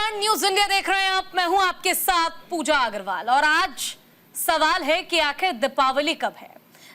नमस्कार, news India देख रहे हैं आप। मैं हूं आपके साथ पूजा अग्रवाल और आज सवाल है कि आखिर दीपावली कब है।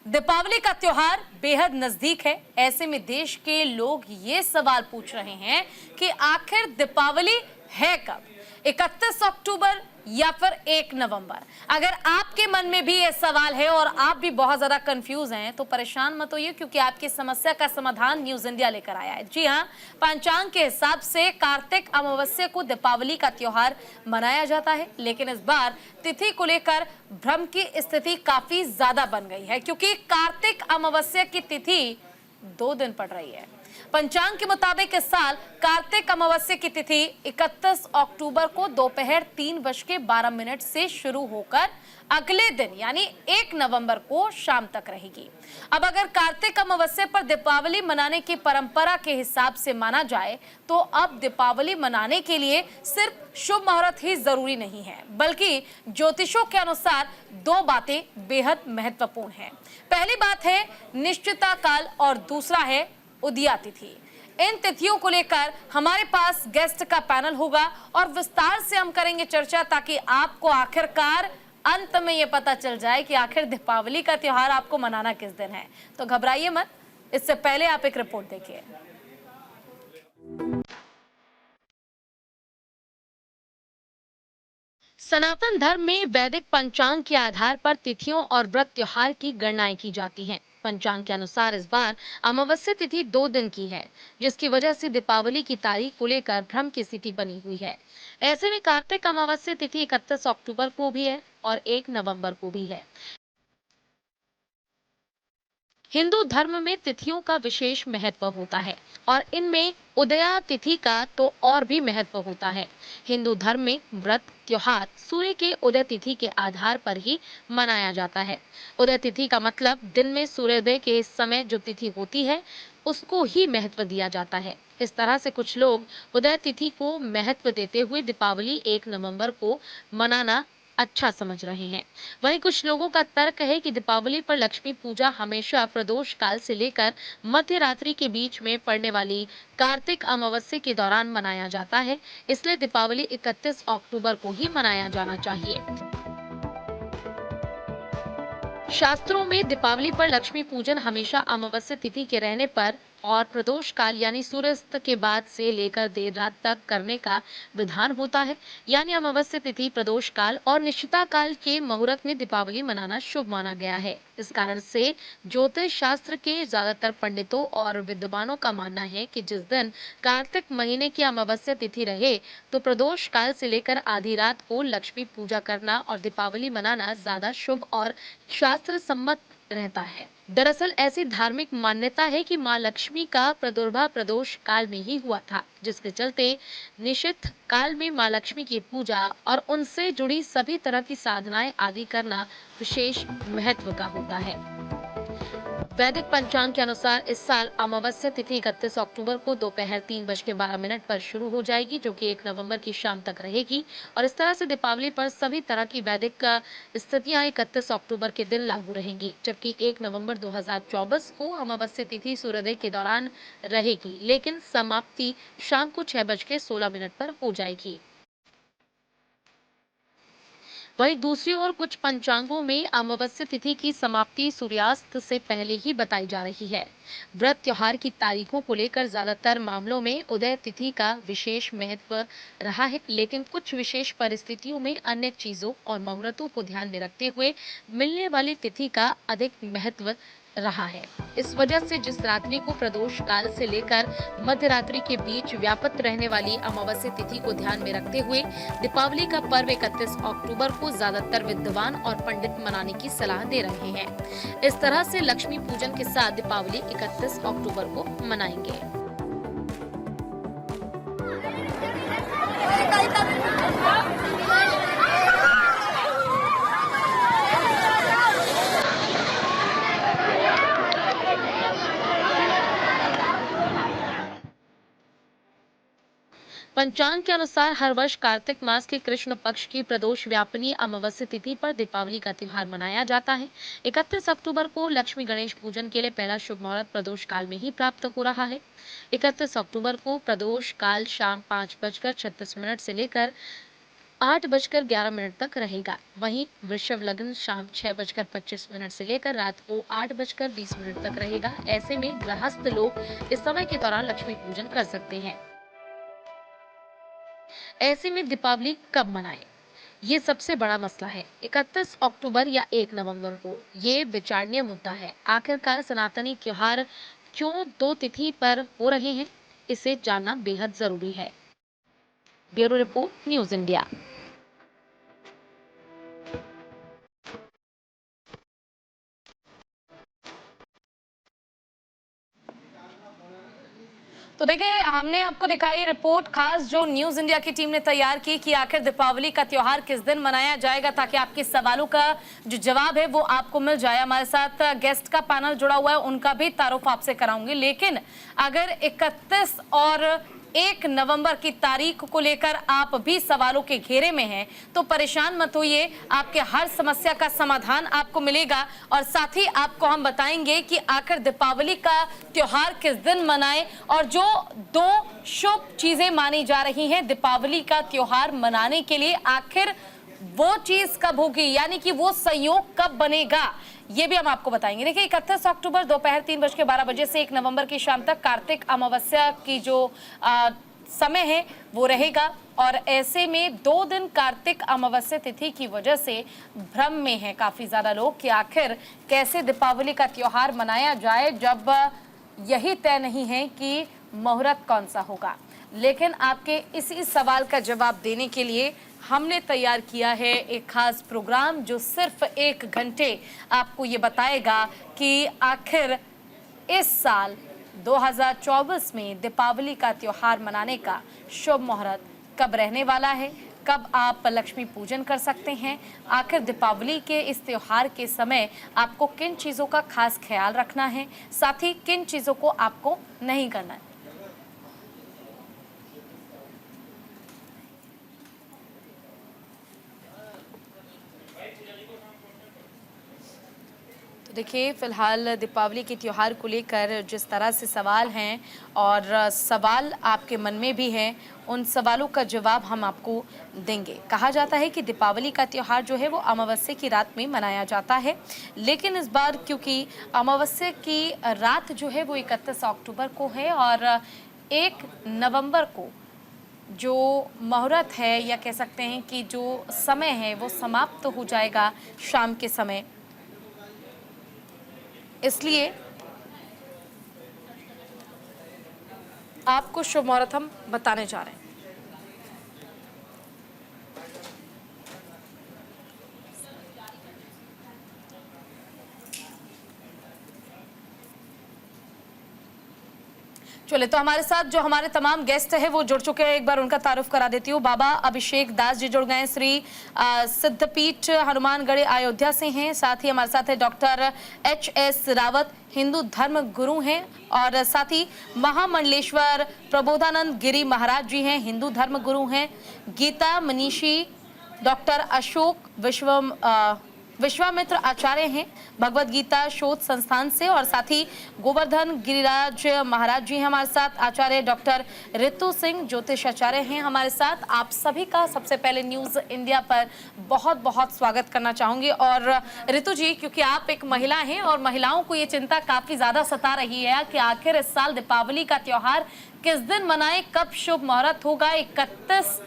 दीपावली का त्योहार बेहद नजदीक है। ऐसे में देश के लोग ये सवाल पूछ रहे हैं कि आखिर दीपावली है कब, 31 अक्टूबर या फिर 1 नवंबर। अगर आपके मन में भी ये सवाल है और आप भी बहुत ज्यादा कंफ्यूज हैं तो परेशान मत होइए, क्योंकि आपकी समस्या का समाधान न्यूज इंडिया लेकर आया है। जी हां, पंचांग के हिसाब से कार्तिक अमावस्या को दीपावली का त्योहार मनाया जाता है, लेकिन इस बार तिथि को लेकर भ्रम की स्थिति काफी ज्यादा बन गई है, क्योंकि कार्तिक अमावस्या की तिथि 2 दिन पड़ रही है। पंचांग के मुताबिक इस साल कार्तिक अमावस्या की तिथि 31 अक्टूबर को दोपहर 3:12 से शुरू होकर अगले दिन यानी 1 नवंबर को शाम तक रहेगी। अब अगर कार्तिक अमावस्या पर दीपावली मनाने की परंपरा के हिसाब से माना जाए तो अब दीपावली मनाने के लिए सिर्फ शुभ मुहूर्त ही जरूरी नहीं है, बल्कि ज्योतिषों के अनुसार 2 बातें बेहद महत्वपूर्ण हैं। पहली बात है निश्चिता काल और दूसरा है उदया तिथि। इन तिथियों को लेकर हमारे पास गेस्ट का पैनल होगा और विस्तार से हम करेंगे चर्चा, ताकि आपको आखिरकार अंत में यह पता चल जाए कि आखिर दीपावली का त्योहार आपको मनाना किस दिन है। तो घबराइए मत, इससे पहले आप एक रिपोर्ट देखिए। सनातन धर्म में वैदिक पंचांग के आधार पर तिथियों और व्रत त्योहार की गणनाएं की जाती हैं। पंचांग के अनुसार इस बार अमावस्या तिथि 2 दिन की है, जिसकी वजह से दीपावली की तारीख को लेकर भ्रम की स्थिति बनी हुई है। ऐसे में कार्तिक अमावस्या तिथि 31 अक्टूबर को भी है और 1 नवंबर को भी है। हिंदू धर्म में तिथियों का विशेष महत्व होता है और इनमें उदया तिथि का तो और भी महत्व होता है। हिंदू धर्म में व्रत त्योहार सूर्य के उदय तिथि के आधार पर ही मनाया जाता है। उदय तिथि का मतलब दिन में सूर्योदय के समय जो तिथि होती है उसको ही महत्व दिया जाता है। इस तरह से कुछ लोग उदय तिथि को महत्व देते हुए दीपावली 1 नवंबर को मनाना अच्छा समझ रहे हैं। वहीं कुछ लोगों का तर्क है कि दीपावली पर लक्ष्मी पूजा हमेशा प्रदोष काल से लेकर मध्य रात्रि के बीच में पड़ने वाली कार्तिक अमावस्या के दौरान मनाया जाता है, इसलिए दीपावली 31 अक्टूबर को ही मनाया जाना चाहिए। शास्त्रों में दीपावली पर लक्ष्मी पूजन हमेशा अमावस्या तिथि के रहने पर और प्रदोष काल यानी सूर्यास्त के बाद से लेकर देर रात तक करने का विधान होता है। यानी अमावस्या तिथि, प्रदोष काल और निश्चिता काल के मुहूर्त में दीपावली मनाना शुभ माना गया है। इस कारण से ज्योतिष शास्त्र के ज्यादातर पंडितों और विद्वानों का मानना है कि जिस दिन कार्तिक महीने की अमावस्या तिथि रहे तो प्रदोष काल से लेकर आधी रात को लक्ष्मी पूजा करना और दीपावली मनाना ज्यादा शुभ और शास्त्र सम्मत रहता है। दरअसल ऐसी धार्मिक मान्यता है कि मां लक्ष्मी का प्रादुर्भाव प्रदोष काल में ही हुआ था, जिसके चलते निषिद्ध काल में मां लक्ष्मी की पूजा और उनसे जुड़ी सभी तरह की साधनाएं आदि करना विशेष महत्व का होता है। वैदिक पंचांग के अनुसार इस साल अमावस्या तिथि 31 अक्टूबर को दोपहर 3:12 पर शुरू हो जाएगी, जो कि 1 नवंबर की शाम तक रहेगी। और इस तरह से दीपावली पर सभी तरह की वैदिक स्थितियां 31 अक्टूबर के दिन लागू रहेंगी, जबकि 1 नवंबर 2024 को अमावस्या तिथि सूर्योदय के दौरान रहेगी, लेकिन समाप्ति शाम को 6:16 पर हो जाएगी। वहीं दूसरी ओर कुछ पंचांगों में अमावस्या तिथि की समाप्ति सूर्यास्त से पहले ही बताई जा रही है। व्रत त्योहार की तारीखों को लेकर ज्यादातर मामलों में उदय तिथि का विशेष महत्व रहा है, लेकिन कुछ विशेष परिस्थितियों में अन्य चीजों और मुहूर्तों को ध्यान में रखते हुए मिलने वाली तिथि का अधिक महत्व रहा है। इस वजह से जिस रात्रि को प्रदोष काल से लेकर मध्य रात्रि के बीच व्याप्त रहने वाली अमावस्या तिथि को ध्यान में रखते हुए दीपावली का पर्व 31 अक्टूबर को ज्यादातर विद्वान और पंडित मनाने की सलाह दे रहे हैं। इस तरह से लक्ष्मी पूजन के साथ दीपावली 31 अक्टूबर को मनाएंगे। पंचांग के अनुसार हर वर्ष कार्तिक मास के कृष्ण पक्ष की प्रदोष व्यापिनी अमावस्या तिथि पर दीपावली का त्योहार मनाया जाता है। 31 अक्टूबर को लक्ष्मी गणेश पूजन के लिए पहला शुभ मुहूर्त प्रदोष काल में ही प्राप्त हो रहा है। 31 अक्टूबर को प्रदोष काल शाम 5:36 से लेकर 8:11 तक रहेगा। वहीं वृषभ लग्न शाम 6:25 से लेकर रात को 8:20 तक रहेगा। ऐसे में गृहस्थ लोग इस समय के दौरान लक्ष्मी पूजन कर सकते हैं। ऐसे में दीपावली कब मनाएं? ये सबसे बड़ा मसला है। 31 अक्टूबर या 1 नवंबर को ये विचारणीय मुद्दा है। आखिरकार सनातनी त्योहार क्यों 2 तिथि पर हो रहे हैं, इसे जानना बेहद जरूरी है। Bureau report, news India. तो देखिए, हमने आपको दिखाई रिपोर्ट खास जो न्यूज इंडिया की टीम ने तैयार की कि आखिर दीपावली का त्योहार किस दिन मनाया जाएगा, ताकि आपके सवालों का जो जवाब है वो आपको मिल जाए। हमारे साथ गेस्ट का पैनल जुड़ा हुआ है, उनका भी तारुफ आपसे कराऊंगी। लेकिन अगर 31 और 1 नवंबर की तारीख को लेकर आप भी सवालों के घेरे में हैं तो परेशान मत होइए, आपके हर समस्या का समाधान आपको मिलेगा। और साथ ही आपको हम बताएंगे कि आखिर दीपावली का त्योहार किस दिन मनाएं, और जो 2 शुभ चीजें मानी जा रही हैं दीपावली का त्योहार मनाने के लिए, आखिर वो चीज कब होगी, यानी कि वो संयोग कब बनेगा, ये भी हम आपको बताएंगे। देखिए, 31 अक्टूबर दोपहर 3:12 से 1 नवंबर की शाम तक कार्तिक अमावस्या की जो समय है वो रहेगा। और ऐसे में 2 दिन कार्तिक अमावस्या तिथि की वजह से भ्रम में है काफी ज्यादा लोग कि आखिर कैसे दीपावली का त्योहार मनाया जाए, जब यही तय नहीं है कि मुहूर्त कौन सा होगा। लेकिन आपके इसी सवाल का जवाब देने के लिए हमने तैयार किया है एक खास प्रोग्राम, जो सिर्फ 1 घंटे आपको ये बताएगा कि आखिर इस साल 2024 में दीपावली का त्योहार मनाने का शुभ मुहूर्त कब रहने वाला है, कब आप लक्ष्मी पूजन कर सकते हैं, आखिर दीपावली के इस त्योहार के समय आपको किन चीज़ों का खास ख्याल रखना है, साथ ही किन चीज़ों को आपको नहीं करना है। तो देखिए, फिलहाल दीपावली के त्योहार को लेकर जिस तरह से सवाल हैं और सवाल आपके मन में भी हैं, उन सवालों का जवाब हम आपको देंगे। कहा जाता है कि दीपावली का त्योहार जो है वो अमावस्या की रात में मनाया जाता है, लेकिन इस बार क्योंकि अमावस्या की रात जो है वो 31 अक्टूबर को है और 1 नवंबर को जो मुहूर्त है, या कह सकते हैं कि जो समय है वो समाप्त हो जाएगा शाम के समय, इसलिए आपको शुभ मुहूर्त हम बताने जा रहे हैं। चले, तो हमारे साथ जो हमारे तमाम गेस्ट है वो जुड़ चुके हैं, एक बार उनका तारुफ करा देती हूँ। बाबा अभिषेक दास जी जुड़ गए, श्री सिद्धपीठ हनुमानगढ़ अयोध्या से हैं। साथ ही हमारे साथ है डॉक्टर HS रावत, हिंदू धर्म गुरु हैं, और साथ ही महामंडलेश्वर प्रबोधानंद गिरी महाराज जी हैं, हिंदू धर्म गुरु हैं। गीता मनीषी डॉक्टर अशोक विश्वामित्र आचार्य हैं, भगवत गीता शोध संस्थान से, और साथ ही गोवर्धन गिरिराज महाराज जी हैं हमारे साथ। आचार्य डॉक्टर ऋतु सिंह ज्योतिष आचार्य हैं हमारे साथ। आप सभी का सबसे पहले न्यूज़ इंडिया पर बहुत बहुत स्वागत करना चाहूँगी। और ऋतु जी, क्योंकि आप एक महिला हैं और महिलाओं को ये चिंता काफ़ी ज़्यादा सता रही है कि आखिर इस साल दीपावली का त्यौहार किस दिन मनाएं, कब शुभ मुहूर्त होगा, 31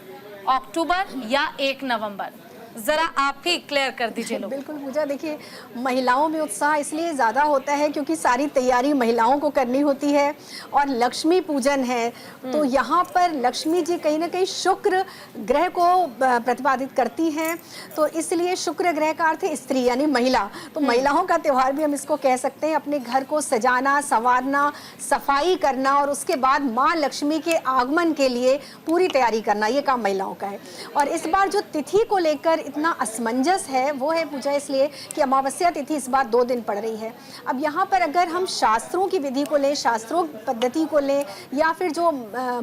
अक्टूबर या 1 नवंबर, जरा आप ही क्लियर कर दीजिए लोग। बिल्कुल पूजा, देखिए महिलाओं में उत्साह इसलिए ज़्यादा होता है क्योंकि सारी तैयारी महिलाओं को करनी होती है और लक्ष्मी पूजन है, तो यहाँ पर लक्ष्मी जी कहीं ना कहीं शुक्र ग्रह को प्रतिपादित करती हैं, तो इसलिए शुक्र ग्रह का अर्थ है स्त्री यानी महिला, तो महिलाओं का त्यौहार भी हम इसको कह सकते हैं। अपने घर को सजाना, संवारना, सफाई करना और उसके बाद माँ लक्ष्मी के आगमन के लिए पूरी तैयारी करना, ये काम महिलाओं का है। और इस बार जो तिथि को लेकर इतना असमंजस है वो है पूजा इसलिए कि अमावस्या तिथि इस बार 2 दिन पड़ रही है। अब यहाँ पर अगर हम शास्त्रों की विधि को लें, शास्त्रों पद्धति को लें या फिर जो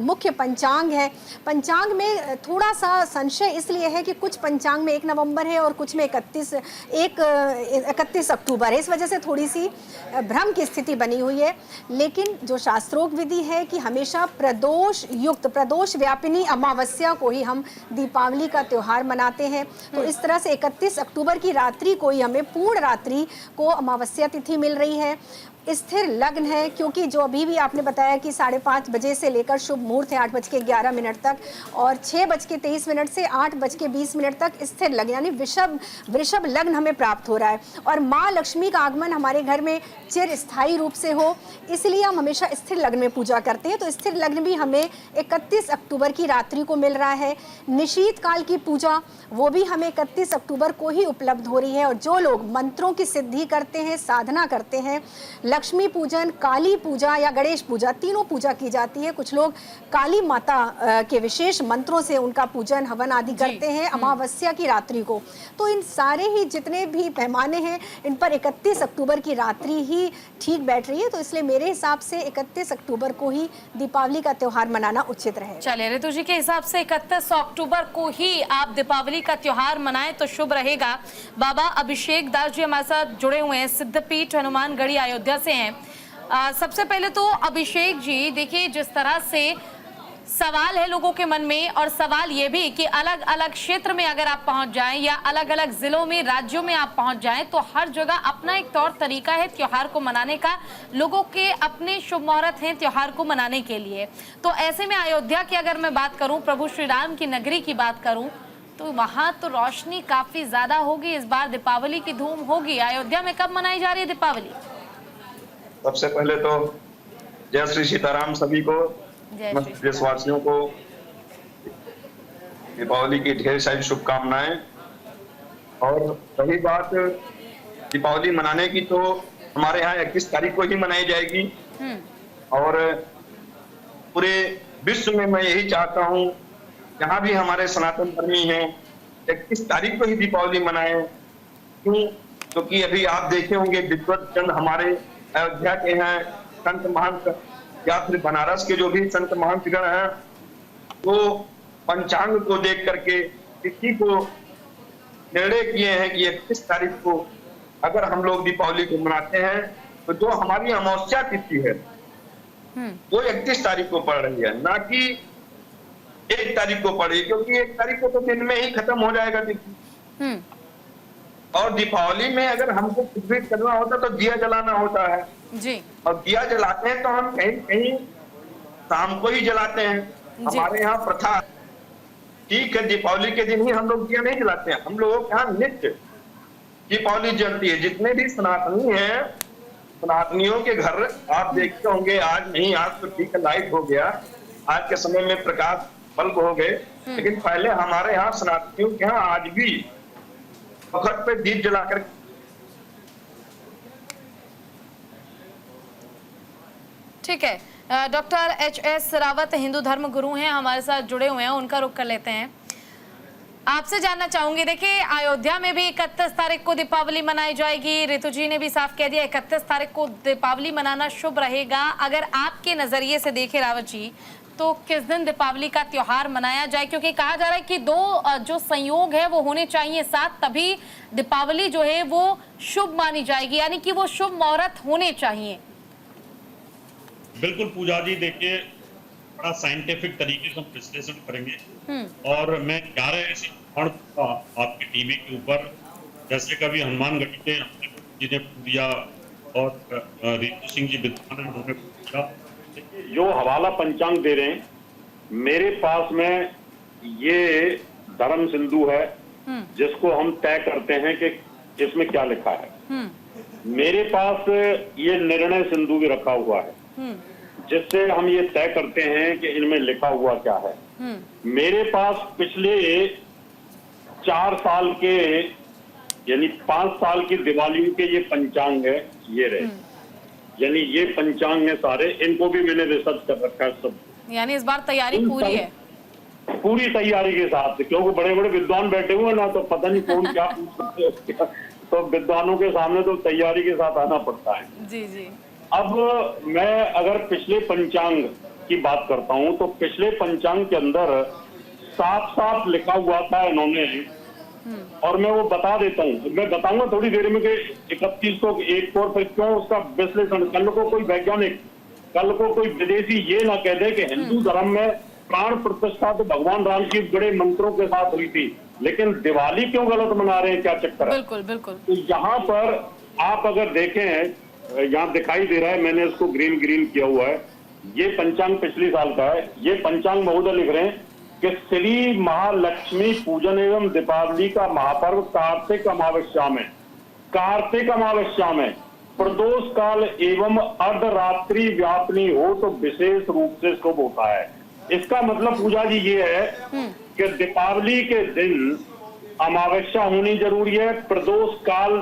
मुख्य पंचांग है, पंचांग में थोड़ा सा संशय इसलिए है कि कुछ पंचांग में 1 नवंबर है और कुछ में 31 अक्टूबर है। इस वजह से थोड़ी सी भ्रम की स्थिति बनी हुई है। लेकिन जो शास्त्रोक्त विधि है कि हमेशा प्रदोष युक्त, प्रदोष व्यापिनी अमावस्या को ही हम दीपावली का त्योहार मनाते हैं। तो इस तरह से 31 अक्टूबर की रात्रि को ही हमें पूर्ण रात्रि को अमावस्या तिथि मिल रही है। स्थिर लग्न है क्योंकि जो अभी भी आपने बताया कि 5:30 बजे से लेकर शुभ मुहूर्त है 8:11 तक और 6:23 से 8:20 तक स्थिर लग्न यानी वृषभ लग्न हमें प्राप्त हो रहा है। और माँ लक्ष्मी का आगमन हमारे घर में चिर स्थायी रूप से हो, इसलिए हम हमेशा स्थिर लग्न में पूजा करते हैं। तो स्थिर लग्न भी हमें 31 अक्टूबर की रात्रि को मिल रहा है। निशीत काल की पूजा वो भी हमें 31 अक्टूबर को ही उपलब्ध हो रही है। और जो लोग मंत्रों की सिद्धि करते हैं, साधना करते हैं, लक्ष्मी पूजन, काली पूजा या गणेश पूजा, तीनों पूजा की जाती है। कुछ लोग काली माता के विशेष मंत्रों से उनका पूजन हवन आदि करते हैं अमावस्या की रात्रि को। तो इन सारे ही जितने भी पैमाने हैं इन पर 31 अक्टूबर की रात्रि ही ठीक बैठ रही है। तो इसलिए मेरे हिसाब से 31 अक्टूबर को ही दीपावली का त्योहार मनाना उचित रहेगा। चलिए, ऋतु जी के हिसाब से 31 अक्टूबर को ही आप दीपावली का त्योहार मनाएं तो शुभ रहेगा। बाबा अभिषेक दास जी हमारे साथ जुड़े हुए हैं, सिद्धपीठ हनुमानगढ़ी अयोध्या से हैं। सबसे पहले तो अभिषेक जी, देखिए जिस तरह से सवाल है लोगों के मन में, और सवाल ये भी कि अलग अलग क्षेत्र में अगर आप पहुंच जाएं या अलग अलग जिलों में, राज्यों में आप पहुंच जाएं तो हर जगह अपना एक तौर तरीका है त्योहार को मनाने का। लोगों के अपने शुभ मुहूर्त हैं त्योहार को मनाने के लिए। तो ऐसे में अयोध्या की अगर मैं बात करूं, प्रभु श्री राम की नगरी की बात करूं, तो वहां तो रोशनी काफी ज्यादा होगी। इस बार दीपावली की धूम होगी। अयोध्या में कब मनाई जा रही है दीपावली? सबसे पहले तो जय श्री सीताराम सभी को, देशवासियों को दीपावली की ढेर सारी शुभकामनाएं। और रही बात दीपावली मनाने की, तो हमारे यहाँ 21 तारीख को ही मनाई जाएगी। और पूरे विश्व में मैं यही चाहता हूँ, जहाँ भी हमारे सनातन धर्मी हैं 21 तारीख को ही दीपावली मनाएं। क्यों? क्योंकि अभी आप देखे होंगे विद्वत चंद हमारे अयोध्या के हैं, संत महंत या फिर बनारस के जो भी संत महंत गण हैं, वो पंचांग को देख करके तिथि को निर्णय किए हैं कि 31 तारीख को अगर हम लोग दीपावली को मनाते हैं तो जो हमारी अमावस्या तिथि है वो 31 तारीख को पड़ रही है, ना कि 1 तारीख को पड़ रही है। क्योंकि 1 तारीख को तो दिन में ही खत्म हो जाएगा तिथि। और दीपावली में अगर हमको कुछ भी करना होता तो दिया जलाना होता है जी। और दिया जलाते हैं तो हम कहीं कहीं शाम को ही जलाते हैं। हमारे यहाँ प्रथा, ठीक है, दीपावली के दिन ही हम लोग दिया नहीं जलाते हैं। हम लोगों के यहाँ नित्य दीपावली जलती है। जितने भी सनातनी हैं, सनातनियों के घर आप देखते होंगे, आज नहीं, आज तो ठीक है लाइट हो गया, आज के समय में प्रकाश बल्ब हो गए, लेकिन पहले हमारे यहाँ सनातनियों के यहाँ आज भी वक्त पे दीप जलाकर। ठीक है, डॉक्टर HS रावत हिंदू धर्म गुरु हैं, हमारे साथ जुड़े हुए हैं, उनका रुख कर लेते हैं। आपसे जानना चाहूंगी, देखिए अयोध्या में भी 31 तारीख को दीपावली मनाई जाएगी। ऋतु जी ने भी साफ कह दिया 31 तारीख को दीपावली मनाना शुभ रहेगा। अगर आपके नजरिए से देखें रावत जी, तो किस दिन दीपावली का त्योहार मनाया जाए? क्योंकि कहा जा रहा है कि दो जो संयोग है वो होने चाहिए साथ, तभी दीपावली जो है वो शुभ मानी जाएगी, यानी कि वो शुभ मुहूर्त होने चाहिए। बिल्कुल पूजा जी, देखिए बड़ा साइंटिफिक तरीके से हम विश्लेषण करेंगे। और मैं 11 ऐसी आपकी टीवी के ऊपर, जैसे कभी हनुमानगढ़ी के जी ने दिया और रितु सिंह जी विद्वान उन्होंने पूछा। जो हवाला पंचांग दे रहे हैं, मेरे पास में ये धर्म सिंधु है जिसको हम तय करते हैं कि इसमें क्या लिखा है। मेरे पास ये निर्णय सिंधु भी रखा हुआ है जिससे हम ये तय करते हैं कि इनमें लिखा हुआ क्या है। मेरे पास पिछले 4 साल के यानी 5 साल की दिवाली के ये पंचांग है, ये रहे, यानी ये पंचांग है सारे, इनको भी मैंने रिसर्च कर रखा है सब। यानी इस बार तैयारी पूरी है। पूरी तैयारी के साथ, क्योंकि बड़े बड़े विद्वान बैठे हुए ना, तो पता नहीं कौन क्या पूछ सकते हैं उसके, तो विद्वानों के सामने तो तैयारी के साथ आना पड़ता है। जी जी। अब मैं अगर पिछले पंचांग की बात करता हूं, तो पिछले पंचांग के अंदर साफ साफ लिखा हुआ था इन्होंने, और मैं वो बता देता हूँ, मैं बताऊंगा थोड़ी देर में कि 31 को एक और फिर क्यों उसका विश्लेषण। कल को कोई वैज्ञानिक, कल को कोई विदेशी ये ना कह दे कि हिंदू धर्म में प्राण प्रतिष्ठा तो भगवान राम की बड़े मंत्रों के साथ हुई थी, लेकिन दिवाली क्यों गलत मना रहे हैं, क्या चक्कर है। बिल्कुल बिल्कुल। तो यहाँ पर आप अगर देखें, यहाँ दिखाई दे रहा है, मैंने इसको ग्रीन किया हुआ है, ये पंचांग पिछले साल का है। ये पंचांग महोदय लिख रहे हैं कि श्री महालक्ष्मी पूजन एवं दीपावली का महापर्व कार्तिक अमावस्या में प्रदोष काल एवं अर्धरात्रि व्यापनी हो तो विशेष रूप से शुभ होता है। इसका मतलब पूजा जी ये है कि दीपावली के दिन अमावस्या होनी जरूरी है, प्रदोष काल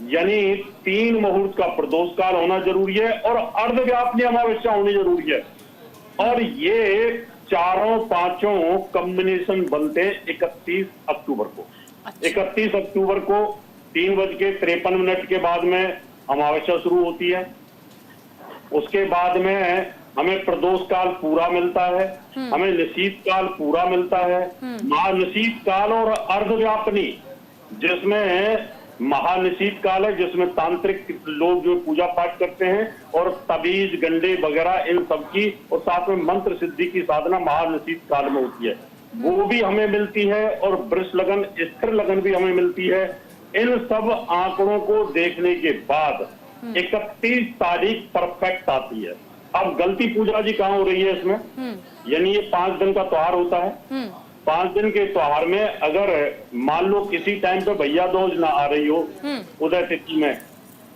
यानी 3 मुहूर्त का प्रदोष काल होना जरूरी है, और अर्धव्यापनी अमावस्या होनी जरूरी है। और ये चारों पांचों कॉम्बिनेशन बनते 31 अक्टूबर को। 31 अक्टूबर को 3:53 के बाद में अमावस्या शुरू होती है। उसके बाद में हमें प्रदोष काल पूरा मिलता है, हमें निशीत काल पूरा मिलता है, महानिशीत काल और अर्धव्यापनी, जिसमें महानिशीत काल है जिसमें तांत्रिक लोग जो पूजा पाठ करते हैं और तबीज गंडे वगैरह इन सब की, और साथ में मंत्र सिद्धि की साधना महानिशीत काल में होती है, वो भी हमें मिलती है। और वृष लगन, स्थिर लगन भी हमें मिलती है। इन सब आंकड़ों को देखने के बाद 31 तारीख परफेक्ट आती है। अब गलती पूजा जी कहाँ हो रही है इसमें, यानी ये 5 दिन का त्योहार होता है। 5 दिन के त्योहार में अगर मान लो किसी टाइम पे भैया दूज ना आ रही हो उदय तिथि में,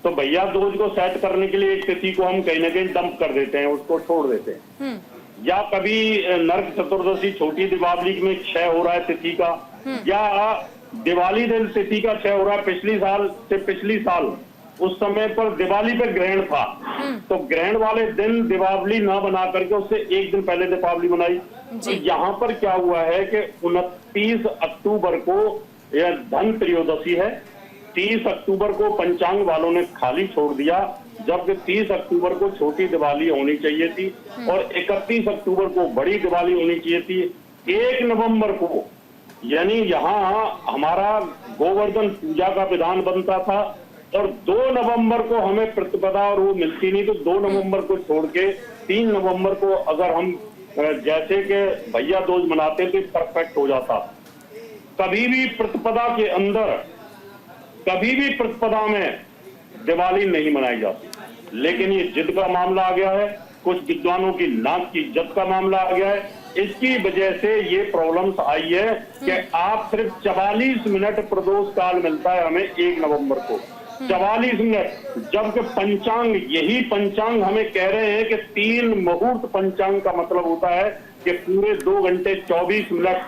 तो भैया दूज को सेट करने के लिए एक तिथि को हम कहीं ना कहीं डंप कर देते हैं, उसको छोड़ देते हैं। या कभी नरक चतुर्दशी छोटी दीपावली में क्षय हो रहा है तिथि का, या दिवाली दिन तिथि का क्षय हो रहा है। पिछली साल उस समय पर दिवाली पे ग्रहण था, तो ग्रहण वाले दिन दीपावली ना बना करके उससे एक दिन पहले दीपावली बनाई। तो यहाँ पर क्या हुआ है कि 29 अक्टूबर को यह धन त्रयोदशी है, 30 अक्टूबर को पंचांग वालों ने खाली छोड़ दिया, जबकि 30 अक्टूबर को छोटी दिवाली होनी चाहिए थी और 31 अक्टूबर को बड़ी दिवाली होनी चाहिए थी। 1 नवंबर को यानी यहाँ हमारा गोवर्धन पूजा का विधान बनता था, और 2 नवंबर को हमें प्रतिपदा और वो मिलती नहीं, तो 2 नवंबर को छोड़ के 3 नवंबर को अगर हम जैसे कि भैया दूज मनाते थे परफेक्ट हो जाता। कभी भी प्रतिपदा में दिवाली नहीं मनाई जाती, लेकिन ये जिद का मामला आ गया है, कुछ विद्वानों की नाक की इज्जत का मामला आ गया है। इसकी वजह से ये प्रॉब्लम्स आई है कि आप सिर्फ 44 मिनट प्रदोष काल मिलता है हमें 1 नवंबर को, 44 मिनट, जबकि पंचांग, यही पंचांग हमें कह रहे हैं कि 3 मुहूर्त पंचांग का मतलब होता है कि पूरे 2 घंटे 24 मिनट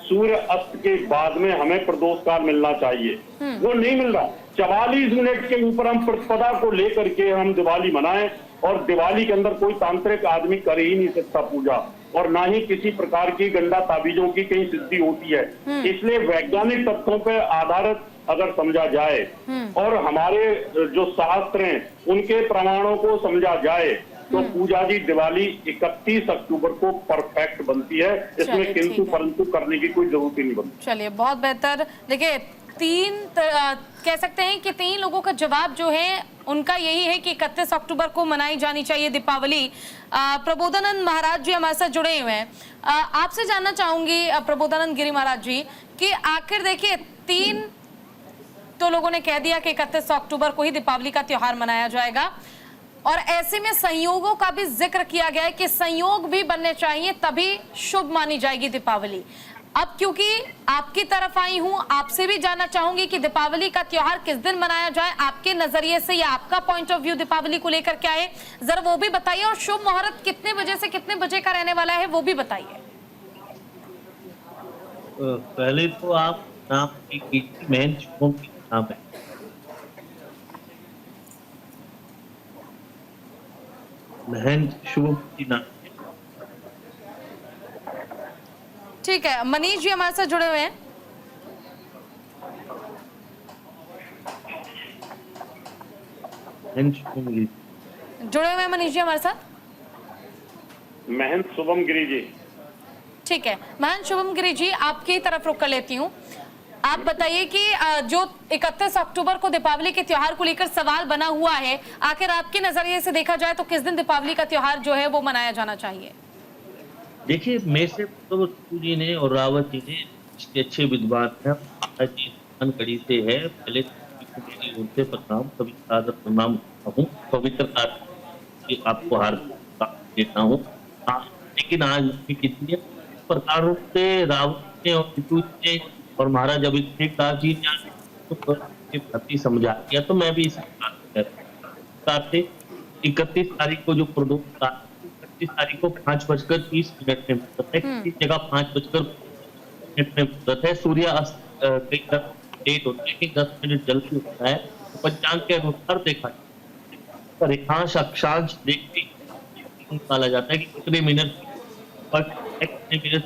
सूर्य अस्त के बाद में हमें प्रदोष काल मिलना चाहिए, वो नहीं मिल रहा। 44 मिनट के ऊपर हम प्रतिपदा को लेकर के हम दिवाली मनाएं, और दिवाली के अंदर कोई तांत्रिक आदमी कर ही नहीं सकता पूजा, और ना ही किसी प्रकार की गंडा ताबीजों की कहीं सिद्धि होती है। इसलिए वैज्ञानिक तथ्यों पर आधारित अगर समझा जाए और हमारे जो शास्त्र हैं उनके प्रमाणों को समझा जाए, तो पूजा जी दिवाली 31 अक्टूबर को परफेक्ट बनती है। इसमें किंतु परंतु करने की कोई जरूरत ही नहीं बनती। चलिए, बहुत बेहतर। देखिए, कह सकते हैं कि 3 लोगों का जवाब जो है उनका यही है कि 31 अक्टूबर को मनाई जानी चाहिए दीपावली। प्रबोधानंद महाराज जी हमारे साथ जुड़े हुए हैं। आपसे जानना चाहूंगी प्रबोधानंद गिरी महाराज जी कि आखिर देखिए 3 तो लोगों ने कह दिया कि 31 अक्टूबर को ही दीपावली का त्योहार मनाया जाएगा, और ऐसे में संयोगों का भी जिक्र किया गया है कि संयोग भी बनने चाहिए तभी शुभ मानी जाएगी दीपावली। अब क्योंकि आपकी तरफ आई हूं, आपसे भी जानना चाहूंगी कि दीपावली का त्योहार किस दिन मनाया जाए आपके नजरिए से, या आपका पॉइंट ऑफ व्यू दीपावली को लेकर क्या है, जरा वो भी बताइए, और शुभ मुहूर्त कितने बजे से कितने बजे का रहने वाला है वो भी बताइए। पहले तो आप नाम की मेन शुभम की नाम है, महंत शुभम की नाम है। ठीक है, मनीष जी हमारे साथ जुड़े हुए हैं। जुड़े हुए हैं मनीष जी हमारे साथ। महंत शुभम गिरी जी। ठीक है, महंत शुभम गिरी जी, आपकी तरफ रुक कर लेती हूँ। आप बताइए कि जो 31 अक्टूबर को दीपावली के त्योहार को लेकर सवाल बना हुआ है, आखिर आपके नजरिए से देखा जाए तो किस दिन दीपावली का त्योहार जो है वो मनाया जाना चाहिए? देखिए, मेरे से तो जी ने और रावत जी ने अच्छे विद्वान हैं, कड़ी से है। पहले उनसे प्रणाम, कभी सादर प्रणाम हूँ, पवित्र कार्तिक आपको हार्दिक देता हूँ। लेकिन आज कितने प्रकारों से रावत ने और महाराज अभिषेक दास जी ने प्रति समझा दिया, तो मैं भी इस प्रकार से 31 तारीख को जो प्रदोष 31 तारीख को 5:30 में मुहूर्त है, किसी जगह 5:10 में मुहूर्त है। सूर्यास्त कई डेट होती है कि 10 मिनट जल्दी होता है। तो पंचांग के अनुसार देखा जाए रेखांश अक्षांश देख के निकाला जाता है कि कितने मिनट पर कितने मिनट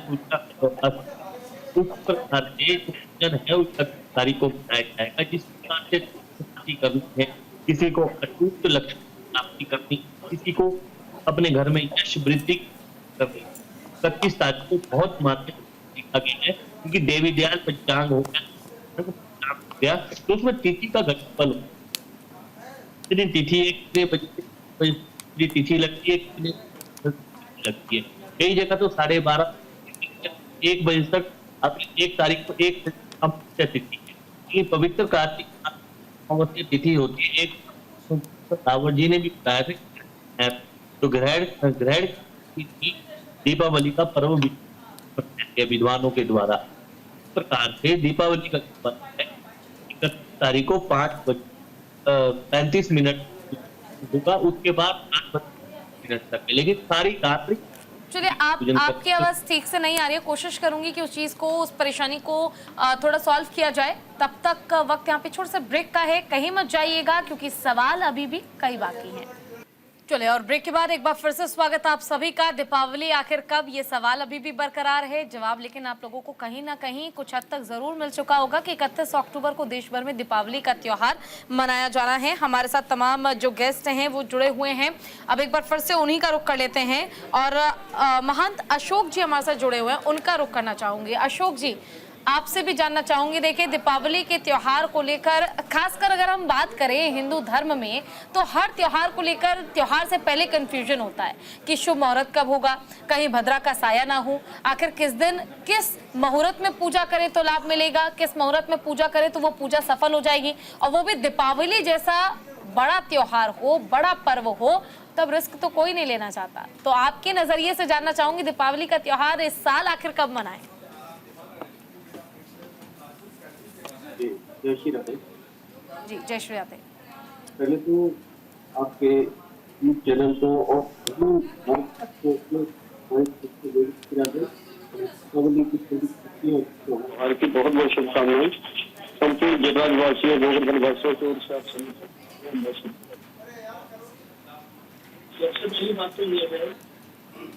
उस प्रकार से पूजन है उस तारीख को बताया जाएगा। जिस प्रकार से करनी है, किसी को अटूट लक्ष्य प्राप्ति करनी, किसी को अपने घर में यश वृद्धि करनी। 31 तारीख को बहुत मात्र देखा गया है, क्योंकि देवी दयाल पंचांग हो गया तो उसमें तिथि का घटफल हो, तिथि एक बजे तिथि लगती है, लगती है। कई जगह तो 12:30 1 बजे तक 1 तारीख को एक तिथि है। ये पवित्र कार्तिक अमावस्या तिथि होती है। एक रावत जी ने भी बताया था तो ग्रहण दीपावली का पर्व विद्वानों के द्वारा। इस प्रकार से दीपावली का 31 तारीख को 5:35 होगा, उसके बाद 8:00 तक। लेकिन सारी रात्रि चलिए, आपकी आवाज ठीक से नहीं आ रही है, कोशिश करूंगी कि उस चीज को, उस परेशानी को थोड़ा सॉल्व किया जाए। तब तक वक्त यहाँ पे छोटा सा ब्रेक का है, कहीं मत जाइएगा क्योंकि सवाल अभी भी कई बाकी हैं। चलिए, और ब्रेक के बाद एक बार फिर से स्वागत आप सभी का। दीपावली आखिर कब, ये सवाल अभी भी बरकरार है। जवाब लेकिन आप लोगों को कहीं ना कहीं कुछ हद तक जरूर मिल चुका होगा कि 31 अक्टूबर को देश भर में दीपावली का त्योहार मनाया जाना है। हमारे साथ तमाम जो गेस्ट हैं वो जुड़े हुए हैं। अब एक बार फिर से उन्हीं का रुख कर लेते हैं और महंत अशोक जी हमारे साथ जुड़े हुए हैं, उनका रुख करना चाहूंगी। अशोक जी, आपसे भी जानना चाहूंगी, देखिए दीपावली के त्योहार को लेकर, खासकर अगर हम बात करें हिंदू धर्म में, तो हर त्योहार को लेकर त्योहार से पहले कंफ्यूजन होता है कि शुभ मुहूर्त कब होगा, कहीं भद्रा का साया ना हो, आखिर किस दिन किस मुहूर्त में पूजा करें तो लाभ मिलेगा, किस मुहूर्त में पूजा करें तो वो पूजा सफल हो जाएगी, और वो भी दीपावली जैसा बड़ा त्योहार हो, बड़ा पर्व हो, तब रिस्क तो कोई नहीं लेना चाहता। तो आपके नजरिए से जानना चाहूंगी दीपावली का त्योहार इस साल आखिर कब मनाएं? जय श्री राधे जी, जय श्री राधे। पहले तो आपके यूट्यूब चैनल को और की बहुत बहुत शुभकामनाएं। संपूर्ण जयराजवासियों, गोवर्धन वासियों की ओर से आप सभी सबसे पहली बात तो ये है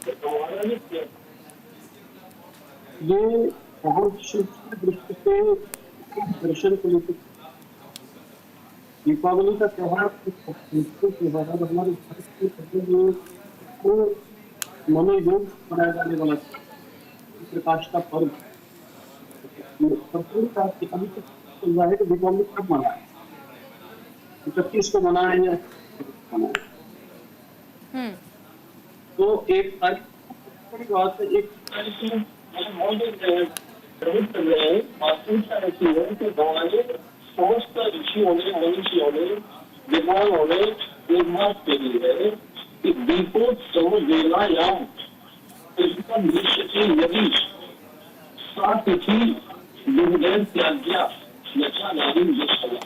कि हमारा ये बहुत शुभ दृष्टि से दर्शन को लेकर दीपावली का त्योहार हमारे मनोयोग मनाया जाने वाला प्रकाश का पर्व। अभी तक चल रहा है कि दीपावली कब मनाए, 31 को मनाए या मनाए। तो 1 तारीख बड़ी बात है, 1 तारीख कर रहे हैं। वास्तविकता ऐसी है कि हमारे समस्त ऋषियों ने, मनुष्यों ने, विद्वान होने एक बात कही है कि दीपोत्सव वेलायाम इसका दृश्य की यदि सातिथि दुर्दैव त्याज्ञा यथा नारी जिसला,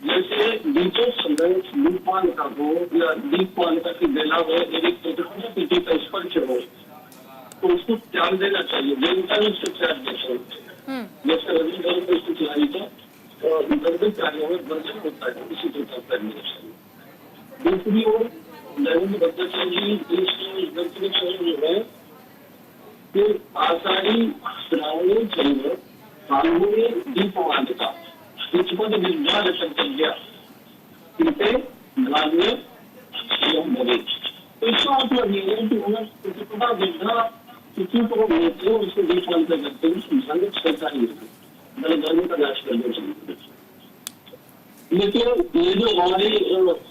जैसे दीपोत्सव दीपमालिका हो या दीपमालिका की बेला में यदि तिथि का स्पर्श हो तो उसको त्याग देना चाहिए। देवता ने उसको त्याग देना, जैसे रवि धर्म में उसको त्यागी था और गर्भित कार्यों में वर्जन होता है, उसी प्रकार करना चाहिए। दूसरी ओर नरेंद्र भट्टाचार्य जी जो है फिर आशा कानूनी दीपमालिका प्रतिपद विद्या गया इनसे माननीय सीएम मोदी। तो इसका मतलब ये है कि उन्हें प्रतिपदा विद्या किसी को मिलते हैं उसको दीपमालिका करते हैं, संघ सरकारी धर्म का नाश करने चाहिए। लेकिन ये जो हमारी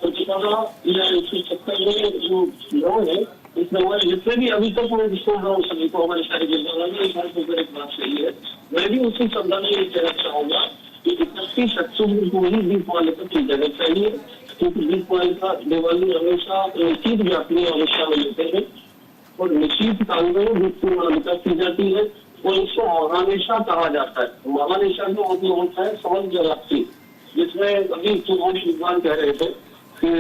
प्रतिपदा या इसके चक्कर में जो लोग है, इसमें हमारे जितने भी अभी तक मैं सुन रहा हूँ सभी को, हमारे सारे जिला में एक बात सही है। मैं भी उसी संदर्भ में ये कहना चाहूंगा कि 31 अक्टूबर को ही दीपमालिका की जानी चाहिए, क्योंकि दीपमालिका दिवाली हमेशा निश्चित व्यापी अवस्था में लेते हैं और निश्चित काल में दीपमालिका की जाती है और इसको महानिशा कहा जाता है। महानिशा का मतलब होता है समझ जलाप्ति, जिसमें अभी चुनावी विद्वान कह रहे थे कि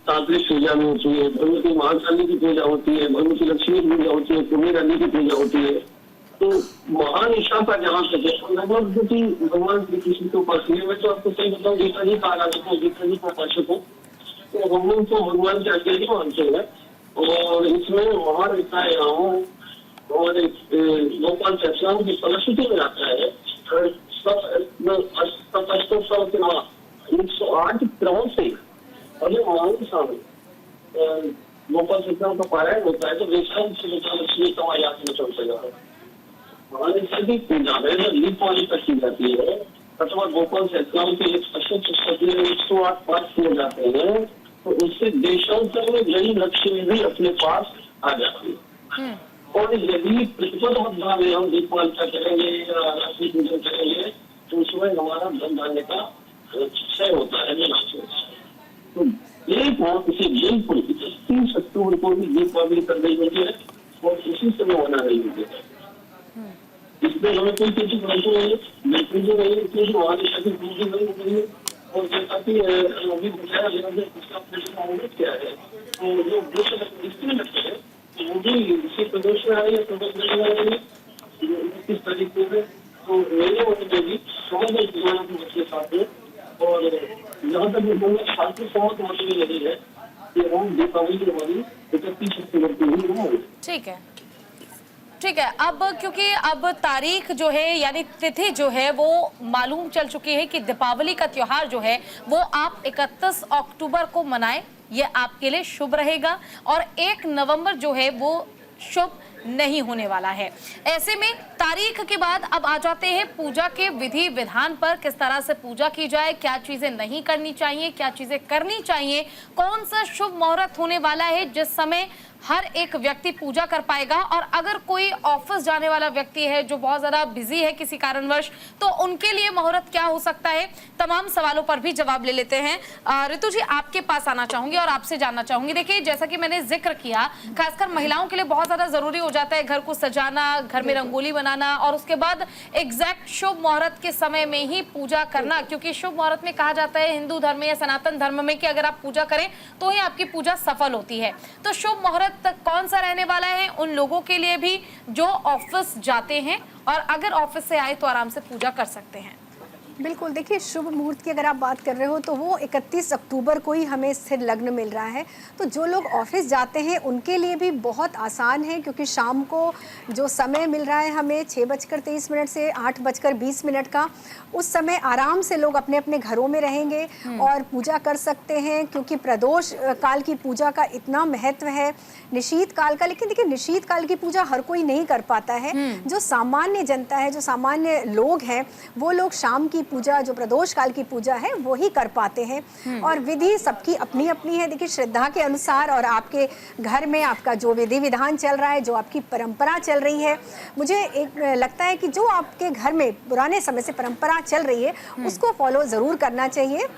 तांत्रिक पूजा में होती है, भगवती महाकाली की पूजा होती है, भगवती लक्ष्मी की पूजा होती है, कुबेर रानी की पूजा होती है। तो महानिशा का जहाँ तक है लगभग क्योंकि भगवान श्री कृष्ण के उपासना में, तो आपको सही बताऊँ, गीता जी का आराधक हो, गीता जी का उपासक हो, तो हम लोग तो भगवान के आज्ञा ही मानते हैं। और इसमें महारेखाएं और गोपाल चर्चाओं की फलश्रुति में आता है 108 क्रमों से अगर महानिशा में गोपाल चर्चाओं का पारायण होता है तो वैशाख से लक्ष्मी का याद में चल सकेगा। महानिशा की पूजा में जब दीपावली तक की जाती है अथवा गोपाल चर्चाओं के 108 पाठ किए जाते हैं, तो उससे देशांतर में गई लक्ष्मी भी अपने पास आ जाती है। और यदि प्रतिपद मध्या में हम दीपमालिका करेंगे या राशि पूजन करेंगे तो उसमें हमारा धन धान्य का क्षय होता है। तो एक बात इसे बिल्कुल 31 अक्टूबर को भी दीपावली कर रही होती है और उसी समय मना रही होती है। इसमें हमें कोई किसी नहीं है, पूजा नहीं है, क्योंकि महानिशा की पूजा नहीं हो रही है। और जैसा कि अभी बताया गया उसका प्रश्न क्या है, तो जो इसमें लगता है वो भी इसी प्रदेश में आ रही है, प्रदेश में आ रही है 29 तारीख को है। तो मेरे मतलब भी समझ के साथ है और यहाँ तक शांति सहमत मतलब यही है कि हम दीपावली की हमारी 31 अक्टूबर को ही होंगे। ठीक है, ठीक है। अब क्योंकि अब तारीख जो है यानी तिथि जो है वो मालूम चल चुकी है कि दीपावली का त्योहार जो है वो आप 31 अक्टूबर को मनाएं, ये आपके लिए शुभ रहेगा और 1 नवंबर जो है वो शुभ नहीं होने वाला है। ऐसे में तारीख के बाद अब आ जाते हैं पूजा के विधि विधान पर, किस तरह से पूजा की जाए, क्या चीजें नहीं करनी चाहिए, क्या चीजें करनी चाहिए, कौन सा शुभ मुहूर्त होने वाला है जिस समय हर एक व्यक्ति पूजा कर पाएगा। और अगर कोई ऑफिस जाने वाला व्यक्ति है जो बहुत ज़्यादा बिजी है किसी कारणवश, तो उनके लिए मुहूर्त क्या हो सकता है, तमाम सवालों पर भी जवाब ले लेते हैं। ऋतु जी, आपके पास आना चाहूंगी और आपसे जानना चाहूंगी। देखिए, जैसा कि मैंने जिक्र किया, खासकर महिलाओं के लिए बहुत ज़्यादा ज़रूरी हो जाता है घर को सजाना, घर में रंगोली बनाना और उसके बाद एग्जैक्ट शुभ मुहूर्त के समय में ही पूजा करना, क्योंकि शुभ मुहूर्त में कहा जाता है हिंदू धर्म में या सनातन धर्म में कि अगर आप पूजा करें तो ही आपकी पूजा सफल होती है। तो शुभ मुहूर्त तक कौन सा रहने वाला है उन लोगों के लिए भी जो ऑफिस जाते हैं और अगर ऑफिस से आए तो आराम से पूजा कर सकते हैं? बिल्कुल, देखिए, शुभ मुहूर्त की अगर आप बात कर रहे हो तो वो 31 अक्टूबर को ही हमें स्थिर लग्न मिल रहा है। तो जो लोग ऑफिस जाते हैं उनके लिए भी बहुत आसान है, क्योंकि शाम को जो समय मिल रहा है हमें 6:23 से 8:20 का, उस समय आराम से लोग अपने अपने घरों में रहेंगे और पूजा कर सकते हैं, क्योंकि प्रदोष काल की पूजा का इतना महत्व है निशीत काल का। लेकिन देखिए, निशीत काल की पूजा हर कोई नहीं कर पाता है। जो सामान्य जनता है, जो सामान्य लोग हैं, वो लोग शाम की पूजा, जो प्रदोष काल की पूजा है, वो ही कर पाते हैं। और विधि सबकी अपनी अपनी है, देखिए, श्रद्धा के अनुसार और आपके घर में आपका जो विधि विधान चल रहा है, जो आपकी परंपरा चल रही है, मुझे एक लगता है कि जो आपके घर में पुराने समय से परंपरा चल रही है उसको फॉलो ज़रूर करना चाहिए।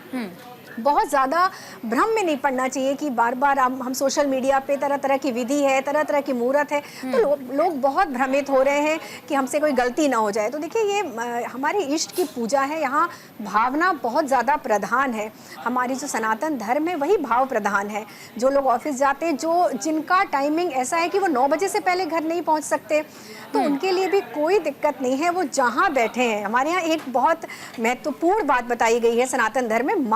बहुत ज़्यादा भ्रम में नहीं पड़ना चाहिए कि बार बार हम सोशल मीडिया पे तरह तरह की विधि है, तरह तरह की मुहूर्त है, तो लोग बहुत भ्रमित हो रहे हैं कि हमसे कोई गलती ना हो जाए। तो देखिए, ये हमारे इष्ट की पूजा है, यहाँ भावना बहुत ज़्यादा प्रधान है। हमारी जो सनातन धर्म है वही भाव प्रधान है। जो लोग ऑफिस जाते हैं, जिनका टाइमिंग ऐसा है कि वो 9 बजे से पहले घर नहीं पहुँच सकते, तो उनके लिए भी कोई दिक्कत नहीं है, वो जहाँ बैठे हैं। हमारे यहाँ एक बहुत महत्वपूर्ण बात बताई गई है सनातन धर्म में,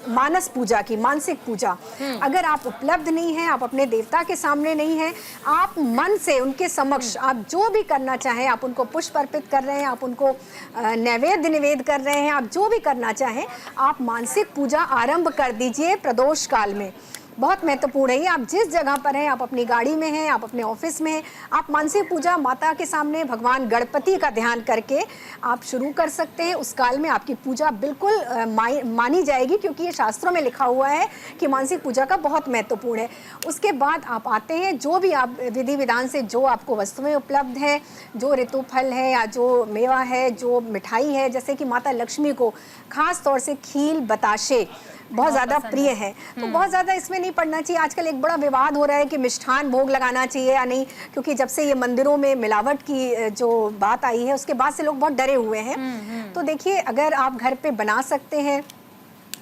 मानस पूजा की, मानसिक पूजा, अगर आप उपलब्ध नहीं है, आप अपने देवता के सामने नहीं है, आप मन से उनके समक्ष आप जो भी करना चाहें, आप उनको पुष्प अर्पित कर रहे हैं, आप उनको नैवेद्य निवेद कर रहे हैं, आप जो भी करना चाहें, आप मानसिक पूजा आरंभ कर दीजिए प्रदोष काल में। बहुत महत्वपूर्ण है ये। आप जिस जगह पर हैं, आप अपनी गाड़ी में हैं, आप अपने ऑफिस में हैं, आप मानसिक पूजा माता के सामने भगवान गणपति का ध्यान करके आप शुरू कर सकते हैं। उस काल में आपकी पूजा बिल्कुल मानी जाएगी, क्योंकि ये शास्त्रों में लिखा हुआ है कि मानसिक पूजा का बहुत महत्वपूर्ण है। उसके बाद आप आते हैं, जो भी आप विधि विधान से जो आपको वस्तुएं उपलब्ध हैं, जो ऋतु फल है या जो मेवा है, जो मिठाई है, जैसे कि माता लक्ष्मी को खास तौर से खील बताशे बहुत ज़्यादा प्रिय है, तो बहुत ज़्यादा इसमें नहीं पड़ना चाहिए। आजकल एक बड़ा विवाद हो रहा है कि मिष्ठान भोग लगाना चाहिए या नहीं, क्योंकि जब से ये मंदिरों में मिलावट की जो बात आई है, उसके बाद से लोग बहुत डरे हुए हैं। तो देखिए, अगर आप घर पे बना सकते हैं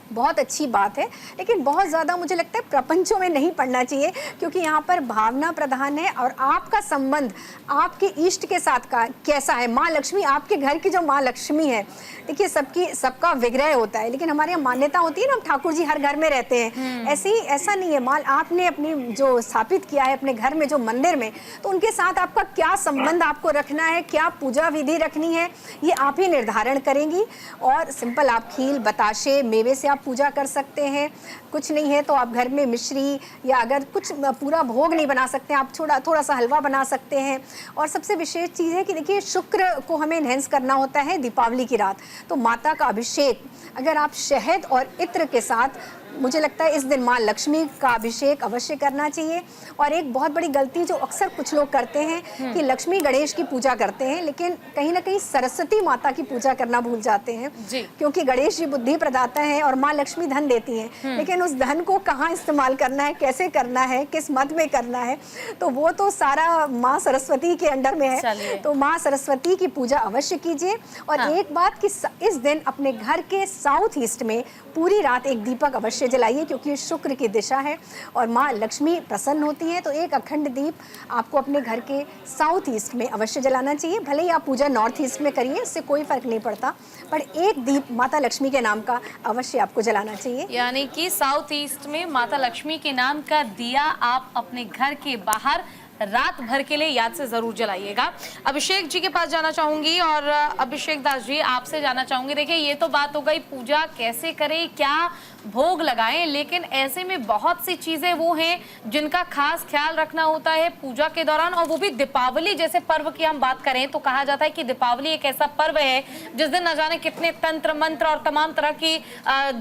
बहुत अच्छी बात है, लेकिन बहुत ज़्यादा मुझे लगता है प्रपंचों में नहीं पड़ना चाहिए, क्योंकि यहाँ पर भावना प्रधान है और आपका संबंध आपके इष्ट के साथ का कैसा है। माँ लक्ष्मी, आपके घर की जो माँ लक्ष्मी है, देखिए सबका विग्रह होता है, लेकिन हमारे यहाँ मान्यता होती है ना, हम ठाकुर जी हर घर में रहते हैं, ऐसे ही ऐसा नहीं है। माँ आपने अपनी जो स्थापित किया है अपने घर में, जो मंदिर में, तो उनके साथ आपका क्या संबंध आपको रखना है, क्या पूजा विधि रखनी है, ये आप ही निर्धारण करेंगी। और सिंपल आप खील बताशे मेवे से पूजा कर सकते हैं। कुछ नहीं है तो आप घर में मिश्री, या अगर कुछ पूरा भोग नहीं बना सकते हैं, आप थोड़ा सा हलवा बना सकते हैं। और सबसे विशेष चीज़ है कि देखिए, शुक्र को हमें एनहेंस करना होता है दीपावली की रात, तो माता का अभिषेक अगर आप शहद और इत्र के साथ, मुझे लगता है इस दिन माँ लक्ष्मी का अभिषेक अवश्य करना चाहिए। और एक बहुत बड़ी गलती जो अक्सर कुछ लोग करते हैं कि लक्ष्मी गणेश की पूजा करते हैं, लेकिन कहीं ना कहीं सरस्वती माता की पूजा करना भूल जाते हैं, क्योंकि गणेश जी बुद्धि प्रदाता हैं और माँ लक्ष्मी धन देती हैं, लेकिन उस धन को कहाँ इस्तेमाल करना है, कैसे करना है, किस मत में करना है, तो वो तो सारा माँ सरस्वती के अंडर में है। तो माँ सरस्वती की पूजा अवश्य कीजिए। और एक बात कि इस दिन अपने घर के साउथ ईस्ट में पूरी रात एक दीपक अवश्य जलाइए, क्योंकि शुक्र की दिशा है और माँ लक्ष्मी प्रसन्न होती हैं। तो एक अखंड दीप आपको अपने घर के साउथ ईस्ट में अवश्य जलाना चाहिए। भले ही आप पूजा नॉर्थ ईस्ट में करिए, इससे कोई फर्क नहीं पड़ता, पर एक दीप माता लक्ष्मी के नाम का अवश्य आपको जलाना चाहिए। यानी कि साउथ ईस्ट में माता लक्ष्मी के नाम का दिया आप अपने घर के बाहर रात भर के लिए याद से जरूर जलाइएगा। अभिषेक जी के पास जाना चाहूंगी, और अभिषेक दास जी आपसे जाना चाहूंगी। देखिए, ये तो बात हो गई पूजा कैसे करें, क्या भोग लगाएं, लेकिन ऐसे में बहुत सी चीजें वो हैं जिनका खास ख्याल रखना होता है पूजा के दौरान, और वो भी दीपावली जैसे पर्व की हम बात करें तो कहा जाता है कि दीपावली एक ऐसा पर्व है जिस दिन न जाने कितने तंत्र मंत्र और तमाम तरह की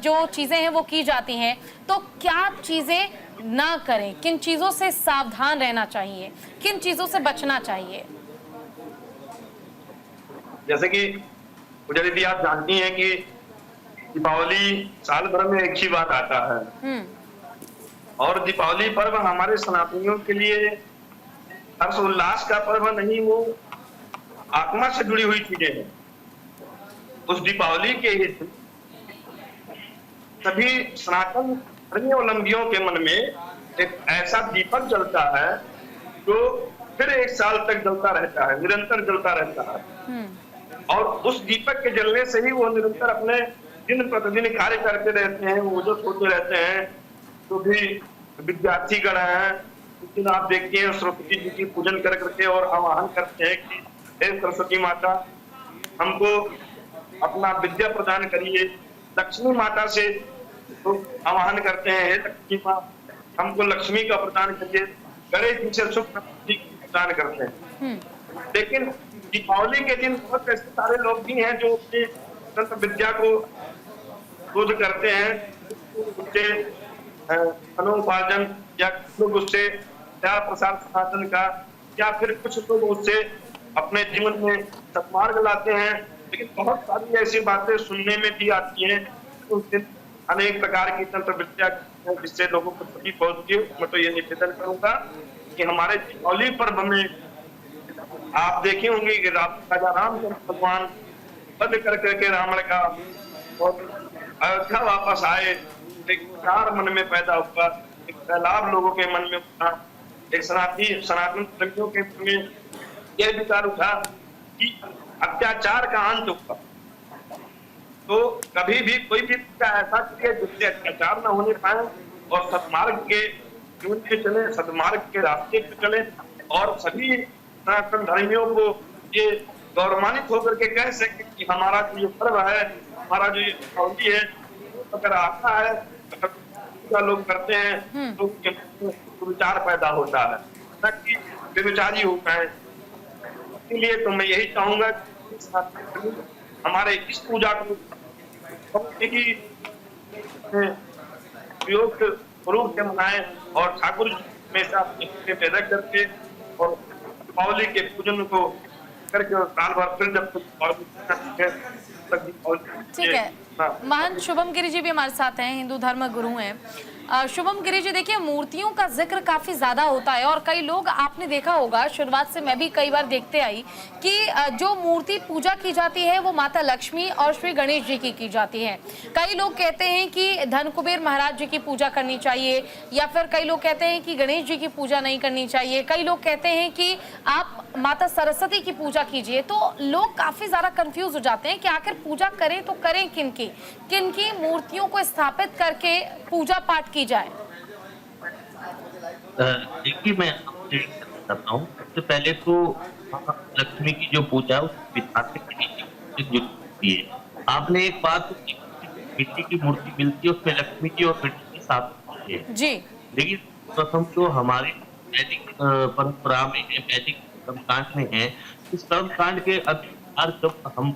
जो चीजें हैं वो की जाती हैं। तो क्या चीजें ना करें, किन चीजों से सावधान रहना चाहिए, किन चीजों से बचना चाहिए? जैसे कि पूजा दीदी आप जानती हैं कि दीपावली साल भर में एक ही बार आता है, और दीपावली पर्व हमारे सनातनियों के लिए हर्ष उल्लास का पर्व नहीं, वो आत्मा से जुड़ी हुई चीजें हैं। उस दीपावली के ही सभी सनातन धर्मावलंबियों के मन में एक ऐसा दीपक जलता है जो फिर एक साल तक जलता रहता है, निरंतर जलता रहता है। और उस दीपक के जलने से ही वो निरंतर अपने दिन प्रतिदिन कार्य करते रहते हैं, वो जो सोते रहते हैं। जो भी विद्यार्थी गण हैं, उस दिन आप देखते हैं सरस्वती जी की पूजन कर करके और आवाहन करते हैं कि हे सरस्वती माता, हमको अपना विद्या प्रदान करिए। लक्ष्मी माता से तो आवाहन करते हैं, हे लक्ष्मी माँ, हमको लक्ष्मी का प्रदान करिए। गणेश जी से सुख प्रदान करते हैं। लेकिन दीपावली के दिन बहुत ऐसे सारे लोग भी हैं जो अपने तंत्र विद्या को शोध करते हैं, उससे अनुपार्जन या लोग उससे प्यार प्रसार सनातन का, या फिर कुछ लोग उससे अपने जीवन में सत्मार्ग लाते हैं। लेकिन बहुत सारी ऐसी बातें सुनने में भी आती हैं, उस दिन अनेक प्रकार की तंत्र विद्या जिससे लोगों को क्षति पहुंचती है। मैं तो ये निवेदन करूंगा कि हमारे दीपावली पर्व में आप देखे होंगे कि राजा रामचंद्र भगवान वध कर करके रावण का और अयोध्या वापस आए, एक विचार मन में पैदा हुआ, एक सैलाब लोगों के मन में उठा, एक सनातन धर्मियों के मन में यह विचार उठा कि अत्याचार का अंत हुआ। तो कभी भी कोई भी पूजा ऐसा करिए जिससे अत्याचार न होने पाए और सदमार्ग के जीवन पे चले, सदमार्ग के रास्ते पे चले और सभी सनातन धर्मियों को ये गौरवान्वित होकर के कह सके कि हमारा जो ये पर्व है, हमारा जो ये दीपावली है, अगर आता है, अगर पूजा लोग करते हैं तो विचार पैदा होता है, न कि बेविचारी होता है। इसलिए तो मैं यही चाहूंगा कि हमारे इस पूजा को उपयोग रूप से मनाएं और ठाकुर जी हमेशा अपने पे रख करके और दीपावली के पूजन को करके और साल भर फिर जब ठीक है। महंत शुभम गिरी जी भी हमारे साथ हैं, हिंदू धर्म गुरु हैं। शुभम गिरी जी, देखिए मूर्तियों का जिक्र काफी ज्यादा होता है और कई लोग, आपने देखा होगा, शुरुआत से मैं भी कई बार देखते आई कि जो मूर्ति पूजा की जाती है वो माता लक्ष्मी और श्री गणेश जी की जाती है। कई लोग कहते हैं कि धन कुबेर महाराज जी की पूजा करनी चाहिए, या फिर कई लोग कहते हैं कि गणेश जी की पूजा नहीं करनी चाहिए, कई लोग कहते हैं कि आप माता सरस्वती की पूजा कीजिए। तो लोग काफी ज्यादा कंफ्यूज हो जाते हैं कि आखिर पूजा करें तो करें किनकी मूर्तियों को स्थापित करके पूजा पाठ की जाए। देखिए, मैं आपसे करता हूँ। सबसे पहले तो लक्ष्मी की जो पूजा है, आपने एक बात, मिट्टी की मूर्ति मिलती है उसमें लक्ष्मी की और मिट्टी की साथ होती है जी। लेकिन प्रथम तो हमारे वैदिक परंपरा में है, वैदिक कर्मकांड में है। इस कर्मकांड के अनुसार जब हम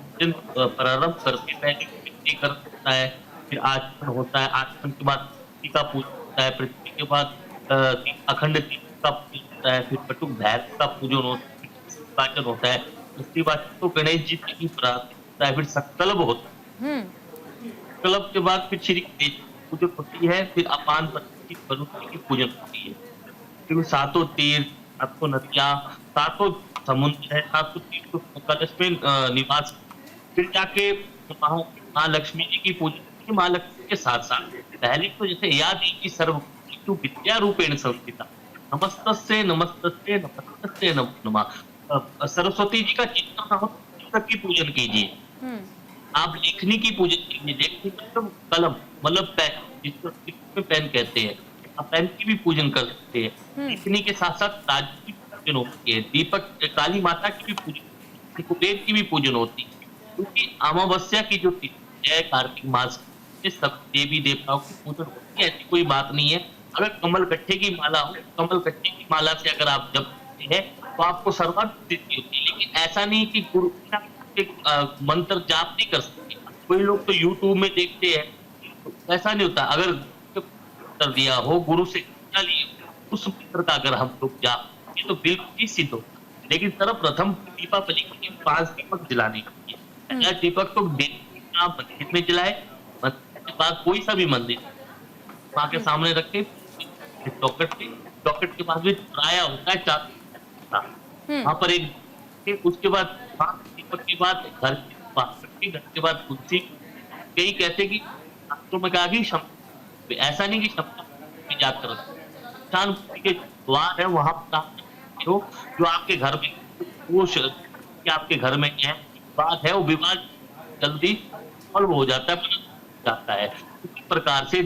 प्रारंभ करके पहले मिट्टी कर होता है, फिर आचमन होता है, आचमन के बाद पृथ्वी का पूजन होता है, पृथ्वी के बाद अखंड का पूजन होता है, फिर पटुक भैरव का पूजन होता है, उसके बाद तो गणेश जी की प्रार्थना होता है, फिर सकल्प होता है, सकल्प के बाद फिर श्री गणेश पूजन होती है, फिर अपान की पूजन होती है, फिर सातों तीर्थ, सातों नदियां, सातों समुद्र है, सातों तीर्थों कलश में निवास, फिर जाके माँ लक्ष्मी जी की पूजा। माँ लक्ष्मी के साथ साथ पहले तो जैसे याद ही की सर्व विद्या रूपेण संस्थिता, नमस्तस्ये नमस्तस्ये नमस्तस्ये नमो नमः। सरस्वती जी का चिंतन हो, पुस्तक की पूजन कीजिए, आप लेखनी की पूजन कीजिए। लेखनी मतलब कलम, मतलब पेन, जिसको पेन कहते हैं, आप पेन की भी पूजन कर सकते हैं। लेखनी के साथ साथ ताज की पूजन होती है, दीपक, काली माता की भी पूजन, कुबेर की भी पूजन होती है, क्योंकि अमावस्या की जो तिथि है कार्तिक मास में सब देवी देवताओं की पूजन होती है। ऐसी कोई बात नहीं है। अगर कमल कट्ठे की माला हो, कमल कट्ठे की माला से अगर आप जपते हैं तो आपको सर्वार्थ सिद्धि होती है। लेकिन ऐसा नहीं कि गुरु मंत्र जाप नहीं कर सकते। कोई लोग तो यूट्यूब में देखते हैं, तो ऐसा नहीं होता। अगर कर दिया हो, गुरु से लिए उस मंत्र का अगर हम लोग जाप ये तो बिल्कुल ही सिद्ध होता है। लेकिन सर्वप्रथम दीपावली के 5 दीपक जलाने चाहिए। दीपक तो मंदिर में जलाए, मंदिर के बाद कोई सा भी मंदिर माँ के सामने रखे, चौकट के पास भी चौराया होता है, वहां पर एक, उसके बाद 5 दीपक के बाद घर के बाद तुलसी। कई कहते कि शास्त्रों में कहा कि ऐसा नहीं कि क्षमता याद करो, के द्वार है वहां हो जो आपके घर में वो आपके घर में है, बात है वो विवाद जल्दी सॉल्व हो जाता है। इसी प्रकार से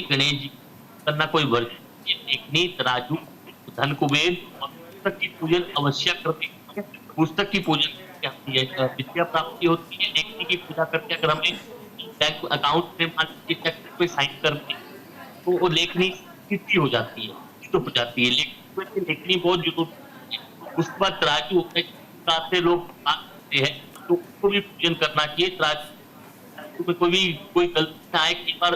गणेश जी करना कोई वर्ष देखनी, तराजू, धन कुबेर और पुस्तक की पूजन अवश्य करते हैं। पुस्तक की पूजन विद्या प्राप्ति होती है। लेखनी की पूजा करके अगर हमें बैंक अकाउंट में साइन करते तो वो लेखनी सिद्धि हो जाती है, सिद्ध हो जाती है। लेखनी बहुत जरूरी है। उसके बाद तराजू होता है, से लोग आते हैं तो उसको भी पूजन करना चाहिए। तराजू में कोई गलती आए, कई बार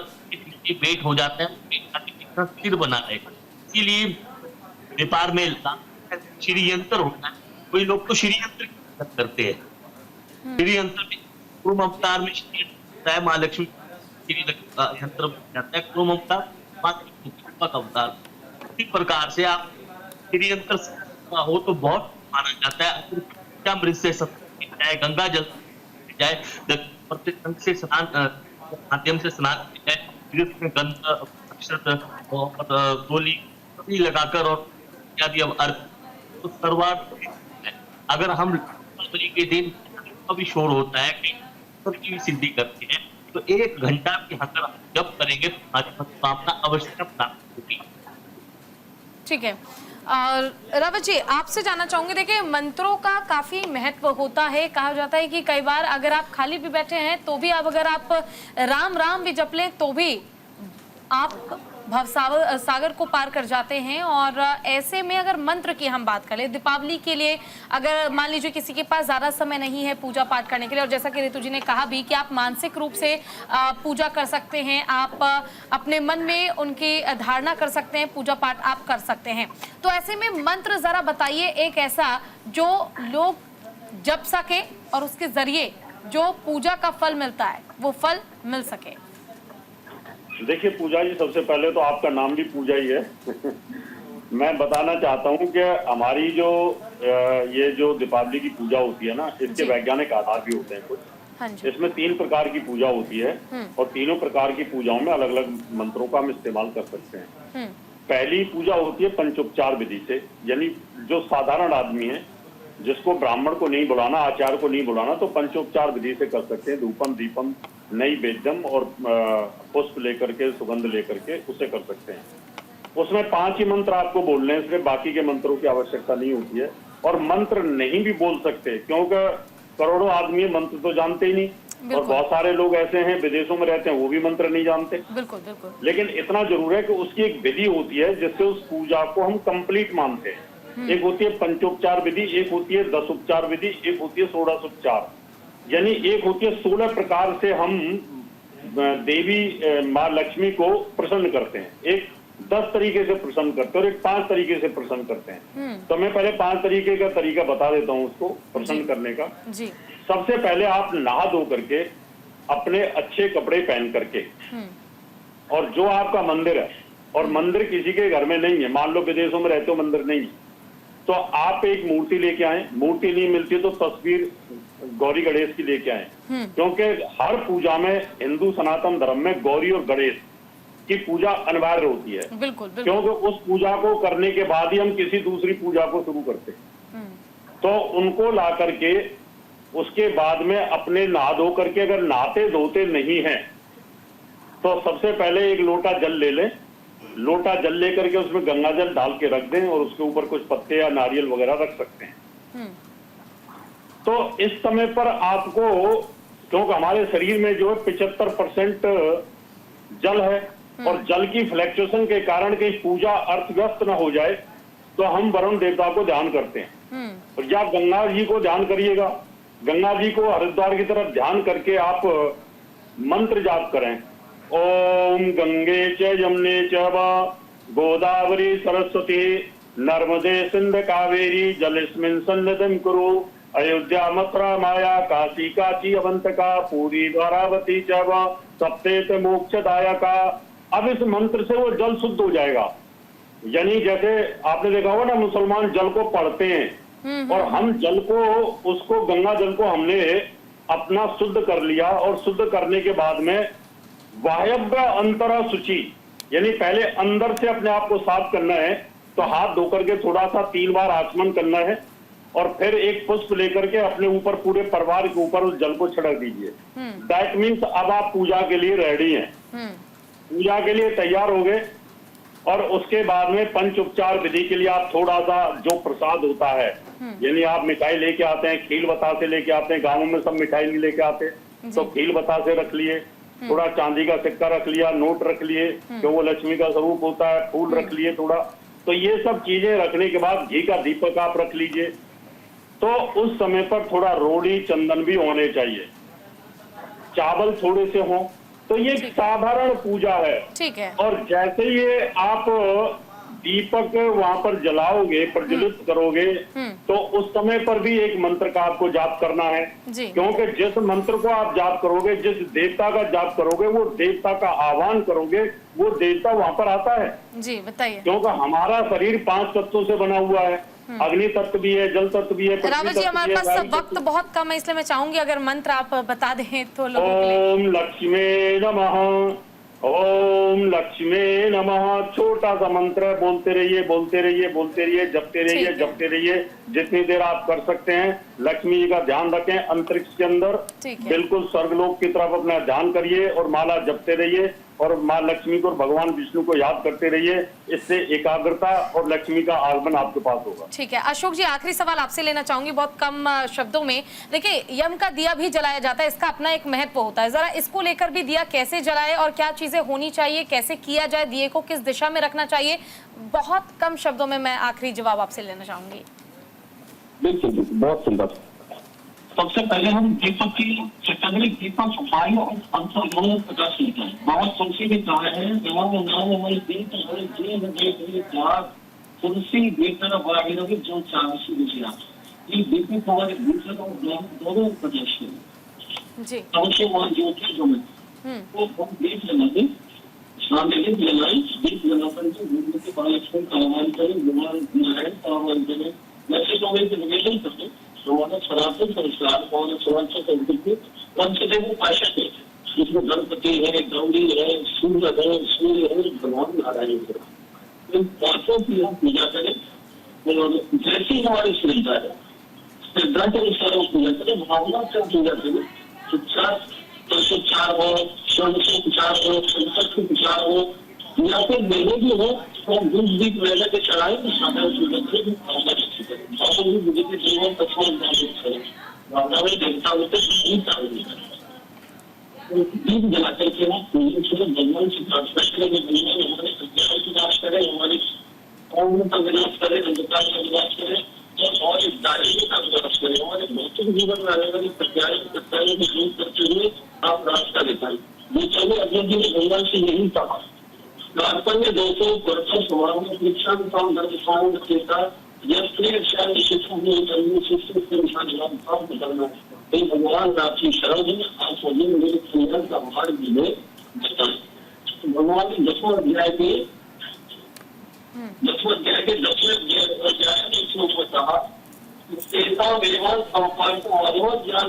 वेट हो जाता है, कितना स्थिर बना रहेगा। इसीलिए व्यापार में श्री यंत्र होता है, कोई लोग तो श्री यंत्र करते हैं। श्री यंत्र में क्रोम अवतार में माँ लक्ष्मी श्री यंत्र जाता है, क्रोम अवतार माँ अवतार। इसी प्रकार से आप श्री यंत्र हो तो बहुत माना जाता है। अमृत से जाए, गंगा जल जाए, से स्नान माध्यम से स्नान जाए, गोली लगाकर और इत्यादि अर्थ तो सर्वार्थ। अगर हम दीपावली के दिन कभी शोर होता है कि की भी सिद्धि करते हैं। तो 1 घंटा भी अगर हम जप करेंगे तो हमारी मनोकामना अवश्य प्राप्त होगी। ठीक है। और रावत जी, आपसे जानना चाहूंगी, देखिए मंत्रों का काफी महत्व होता है। कहा जाता है कि कई बार अगर आप खाली भी बैठे हैं तो भी अगर आप राम राम भी जप लें तो भी आप सागर को पार कर जाते हैं। और ऐसे में अगर मंत्र की हम बात करें दीपावली के लिए, अगर मान लीजिए किसी के पास ज़्यादा समय नहीं है पूजा पाठ करने के लिए, और जैसा कि ऋतु जी ने कहा भी कि आप मानसिक रूप से पूजा कर सकते हैं, आप अपने मन में उनकी धारणा कर सकते हैं, पूजा पाठ आप कर सकते हैं। तो ऐसे में मंत्र ज़रा बताइए एक ऐसा जो लोग जप सके और उसके ज़रिए जो पूजा का फल मिलता है वो फल मिल सके। देखिए पूजा जी, सबसे पहले तो आपका नाम भी पूजा ही है। मैं बताना चाहता हूँ कि हमारी जो ये जो दीपावली की पूजा होती है ना, इसके वैज्ञानिक आधार भी होते हैं कुछ। हाँ जी। इसमें 3 प्रकार की पूजा होती है और तीनों प्रकार की पूजाओं में अलग अलग मंत्रों का हम इस्तेमाल कर सकते हैं। पहली पूजा होती है पंचोपचार विधि से, यानी जो साधारण आदमी है जिसको ब्राह्मण को नहीं बुलाना, आचार्य को नहीं बुलाना, तो पंचोपचार विधि से कर सकते हैं। धूपम दीपम नई बेदम और पुष्प लेकर के, सुगंध लेकर के उसे कर सकते हैं। उसमें 5 ही मंत्र आपको बोलने हैं, इसलिए बाकी के मंत्रों की आवश्यकता नहीं होती है। और मंत्र नहीं भी बोल सकते क्योंकि करोड़ों आदमी मंत्र तो जानते ही नहीं, और बहुत सारे लोग ऐसे हैं विदेशों में रहते हैं वो भी मंत्र नहीं जानते। बिल्कुल बिल्कुल। लेकिन इतना जरूर है कि उसकी एक विधि होती है जिससे उस पूजा को हम कंप्लीट मानते हैं। एक होती है पंचोपचार विधि, एक होती है 10 उपचार विधि, एक होती है 16 उपचार, यानी एक होती है 16 प्रकार से हम देवी माँ लक्ष्मी को प्रसन्न करते हैं। एक 10 तरीके से प्रसन्न करते हैं और एक 5 तरीके से प्रसन्न करते हैं। तो मैं पहले 5 तरीके का तरीका बता देता हूँ उसको प्रसन्न करने का। जी। सबसे पहले आप नहा धो करके अपने अच्छे कपड़े पहन करके, और जो आपका मंदिर है, और मंदिर किसी के घर में नहीं है, मान लो विदेशों में रहते हो मंदिर नहीं है, तो आप एक मूर्ति लेके आए। मूर्ति नहीं मिलती तो तस्वीर गौरी गणेश की लेके आए, क्योंकि हर पूजा में हिंदू सनातन धर्म में गौरी और गणेश की पूजा अनिवार्य होती है। बिल्कुल बिल्कुल। क्योंकि उस पूजा को करने के बाद ही हम किसी दूसरी पूजा को शुरू करते हैं। तो उनको ला करके उसके बाद में अपने नहा धो करके, अगर नहाते धोते नहीं है तो सबसे पहले एक लोटा जल ले लें। लोटा जल लेकर के उसमें गंगा जल डाल के रख दें और उसके ऊपर कुछ पत्ते या नारियल वगैरह रख सकते हैं। तो इस समय पर आपको, क्योंकि हमारे शरीर में जो है 75% जल है, और जल की फ्लैक्चुएशन के कारण कि पूजा अर्थव्यस्त न हो जाए तो हम वरुण देवता को ध्यान करते हैं। और या गंगा जी को ध्यान करिएगा, गंगा जी को हरिद्वार की तरफ ध्यान करके आप मंत्र जाप करें। ओम गंगे च यमुने च गोदावरी सरस्वती नर्मदे सिंध कावेरी जलेस्मिन् सन्निधिं कुरु अयोध्या मथुरा माया काशी काची अवंतका पूरी द्वारावती च सप्तेत मोक्षदायका। अब इस मंत्र से वो जल शुद्ध हो जाएगा। यानी जैसे आपने देखा होगा ना, मुसलमान जल को पढ़ते हैं और हम जल को, उसको गंगा जल को हमने अपना शुद्ध कर लिया, और शुद्ध करने के बाद में वायव्य अंतरा शुचि, यानी पहले अंदर से अपने आप को साफ करना है। तो हाथ धोकर के थोड़ा सा 3 बार आचमन करना है, और फिर एक पुष्प लेकर के अपने ऊपर, पूरे परिवार के ऊपर उस जल को छिड़क दीजिए। दैट मीन्स अब आप पूजा के लिए रेडी हैं, पूजा के लिए तैयार हो गए। और उसके बाद में पंच उपचार विधि के लिए आप थोड़ा सा जो प्रसाद होता है, यानी आप मिठाई लेके आते हैं, खील बतासे लेके आते हैं, गाँवों में सब मिठाई नहीं लेके आते, तो खील बतासे रख लिए, थोड़ा चांदी का सिक्का रख लिया, नोट रख लिए, जो वो लक्ष्मी का स्वरूप होता है, फूल रख लिए थोड़ा। तो ये सब चीजें रखने के बाद घी का दीपक आप रख लीजिए। तो उस समय पर थोड़ा रोड़ी चंदन भी होने चाहिए, चावल थोड़े से हों। तो ये साधारण पूजा है। ठीक है। और जैसे ये आप दीपक वहां पर जलाओगे, प्रज्वलित करोगे, तो उस समय पर भी एक मंत्र का आपको जाप करना है। क्योंकि जिस मंत्र को आप जाप करोगे, जिस देवता का जाप करोगे, वो देवता का आह्वान करोगे, वो देवता वहां पर आता है। जी बताइए। क्योंकि हमारा शरीर 5 तत्वों से बना हुआ है, अग्नि तत्व भी है, जल तत्व भी है, रावत जी हमारे पास सब वक्त बहुत कम है, इसलिए मैं चाहूंगी अगर मंत्र आप बता दें तो लोगों के लिए। ओम लक्ष्मी नमः, ओम लक्ष्मी नमः। छोटा सा मंत्र है, बोलते रहिए, बोलते रहिए, बोलते रहिए, जपते रहिए, जपते रहिए, जितनी देर आप कर सकते हैं। लक्ष्मी जी का ध्यान रखें अंतरिक्ष के अंदर, ठीक है। बिल्कुल स्वर्गलोक की तरफ अपना ध्यान करिए और माला जपते रहिए और माँ लक्ष्मी को और भगवान विष्णु को याद करते रहिए। इससे एकाग्रता और लक्ष्मी का आगमन आपके पास होगा। ठीक है अशोक जी, आखिरी सवाल आपसे लेना चाहूंगी बहुत कम शब्दों में। देखिए यम का दिया भी जलाया जाता है, इसका अपना एक महत्व होता है, जरा इसको लेकर भी दिया कैसे जलाए और क्या चीजें होनी चाहिए, कैसे किया जाए, दिए को किस दिशा में रखना चाहिए, बहुत कम शब्दों में मैं आखिरी जवाब आपसे लेना चाहूंगी। बिल्कुल बिल्कुल, बहुत सुंदर। सबसे पहले हम दीपक की चटगरी दीपक वायु और अंतर्गोण प्रकाश लेते हैं। बहुत तुलसी भी कहा है नाम हमारे दीप हमारे जीव देख त्याग तुलसी बेहतर वागिनों की जो चावसी विजया। ये दीपक हमारे दूसरे को दोनों प्रकाश है जी सबसे वहाँ ज्योति जो में वो हम दीप लगाते सामने दीप जलाए, दीप जलाकर के भूमि के बालक्ष्मी का आह्वान करें, भगवान नारायण का आह्वान करें। वैसे तो मैं निवेदन करते हमारा सनातन संस्कार और सुरक्षा संस्कृति पंचदेव उपासक है, जिसमें गणपति है, गौरी है, सूर्य है, भगवान नारायण है। इन पांचों की हम पूजा करें और जैसी हमारी श्रद्धा है श्रद्धा के अनुसार हम पूजा करें, भावना से पूजा करें। उपचार हो, स्वर्ण से उपचार हो, संकट के उपचार हो या फिर मेरे भी हो तो दूध दीप मेले के चढ़ाए तो साधारण पूजा करें, भावना अच्छी करें। भावना भी मुझे के जीवन तत्व करें, भावना में देवता होते दीप जला करके हम पूजन से भगवान से प्रार्थना करें, भगवान हमारे अज्ञान की नाश करें, हमारे कौम का विनाश करें, अंधकार का विनाश करें और इस दारिद्र्य का विनाश करें। हमारे भौतिक जीवन में आने वाली प्रत्यायों को दूर करते हुए आप रास्ता दिखाएं। ये चलो अगले दिन भगवान से यही कहा कार्पण्य दोषों कर्तव्य समारोह परीक्षा काम धर्म देता यह प्रिय शिक्षण करना भगवान आपकी शरण में आप मेरे कल्याण का मार्ग मिले बताए। भगवान के 10वें अध्याय के 10वें श्लोक में कहा ज्ञान व्याप भागवत ज्ञान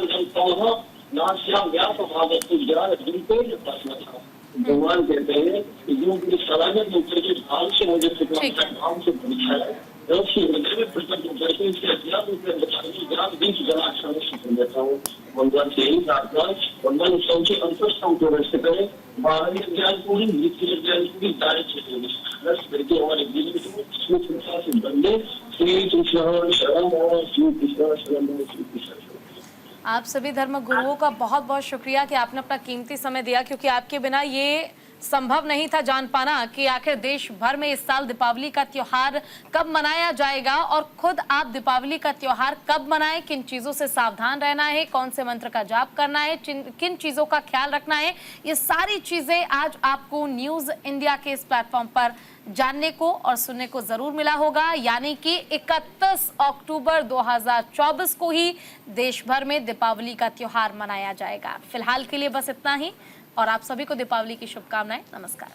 भगवान कहते हैं कि जो मुझे सलाह दूसरे के भाव से मुझे भाव से पूछा है हृदय में प्रकट होकर के इसके अध्यात्म के बताने ज्ञान बीच जलाक्षण से देता हूँ। भगवान से यही प्रार्थना भगवान सबसे अंतरस्थान को रस्त करे, बारहवीं ज्ञान पूरी द्वितीय ज्ञान पूरी दारिद्र करके हमारे जीवन को श्री कृष्ण से बंदे श्री कृष्ण शरण श्री कृष्ण शरण श्री कृष्ण। आप सभी धर्म गुरुओं का बहुत बहुत शुक्रिया कि आपने अपना कीमती समय दिया, क्योंकि आपके बिना ये संभव नहीं था जान पाना कि आखिर देश भर में इस साल दीपावली का त्योहार कब मनाया जाएगा और खुद आप दीपावली का त्योहार कब मनाएं, किन चीज़ों से सावधान रहना है, कौन से मंत्र का जाप करना है, किन चीज़ों का ख्याल रखना है, ये सारी चीज़ें आज आपको न्यूज़ इंडिया के इस प्लेटफॉर्म पर जानने को और सुनने को जरूर मिला होगा। यानी कि 31 अक्टूबर 2024 को ही देश भर में दीपावली का त्योहार मनाया जाएगा। फिलहाल के लिए बस इतना ही और आप सभी को दीपावली की शुभकामनाएं। नमस्कार।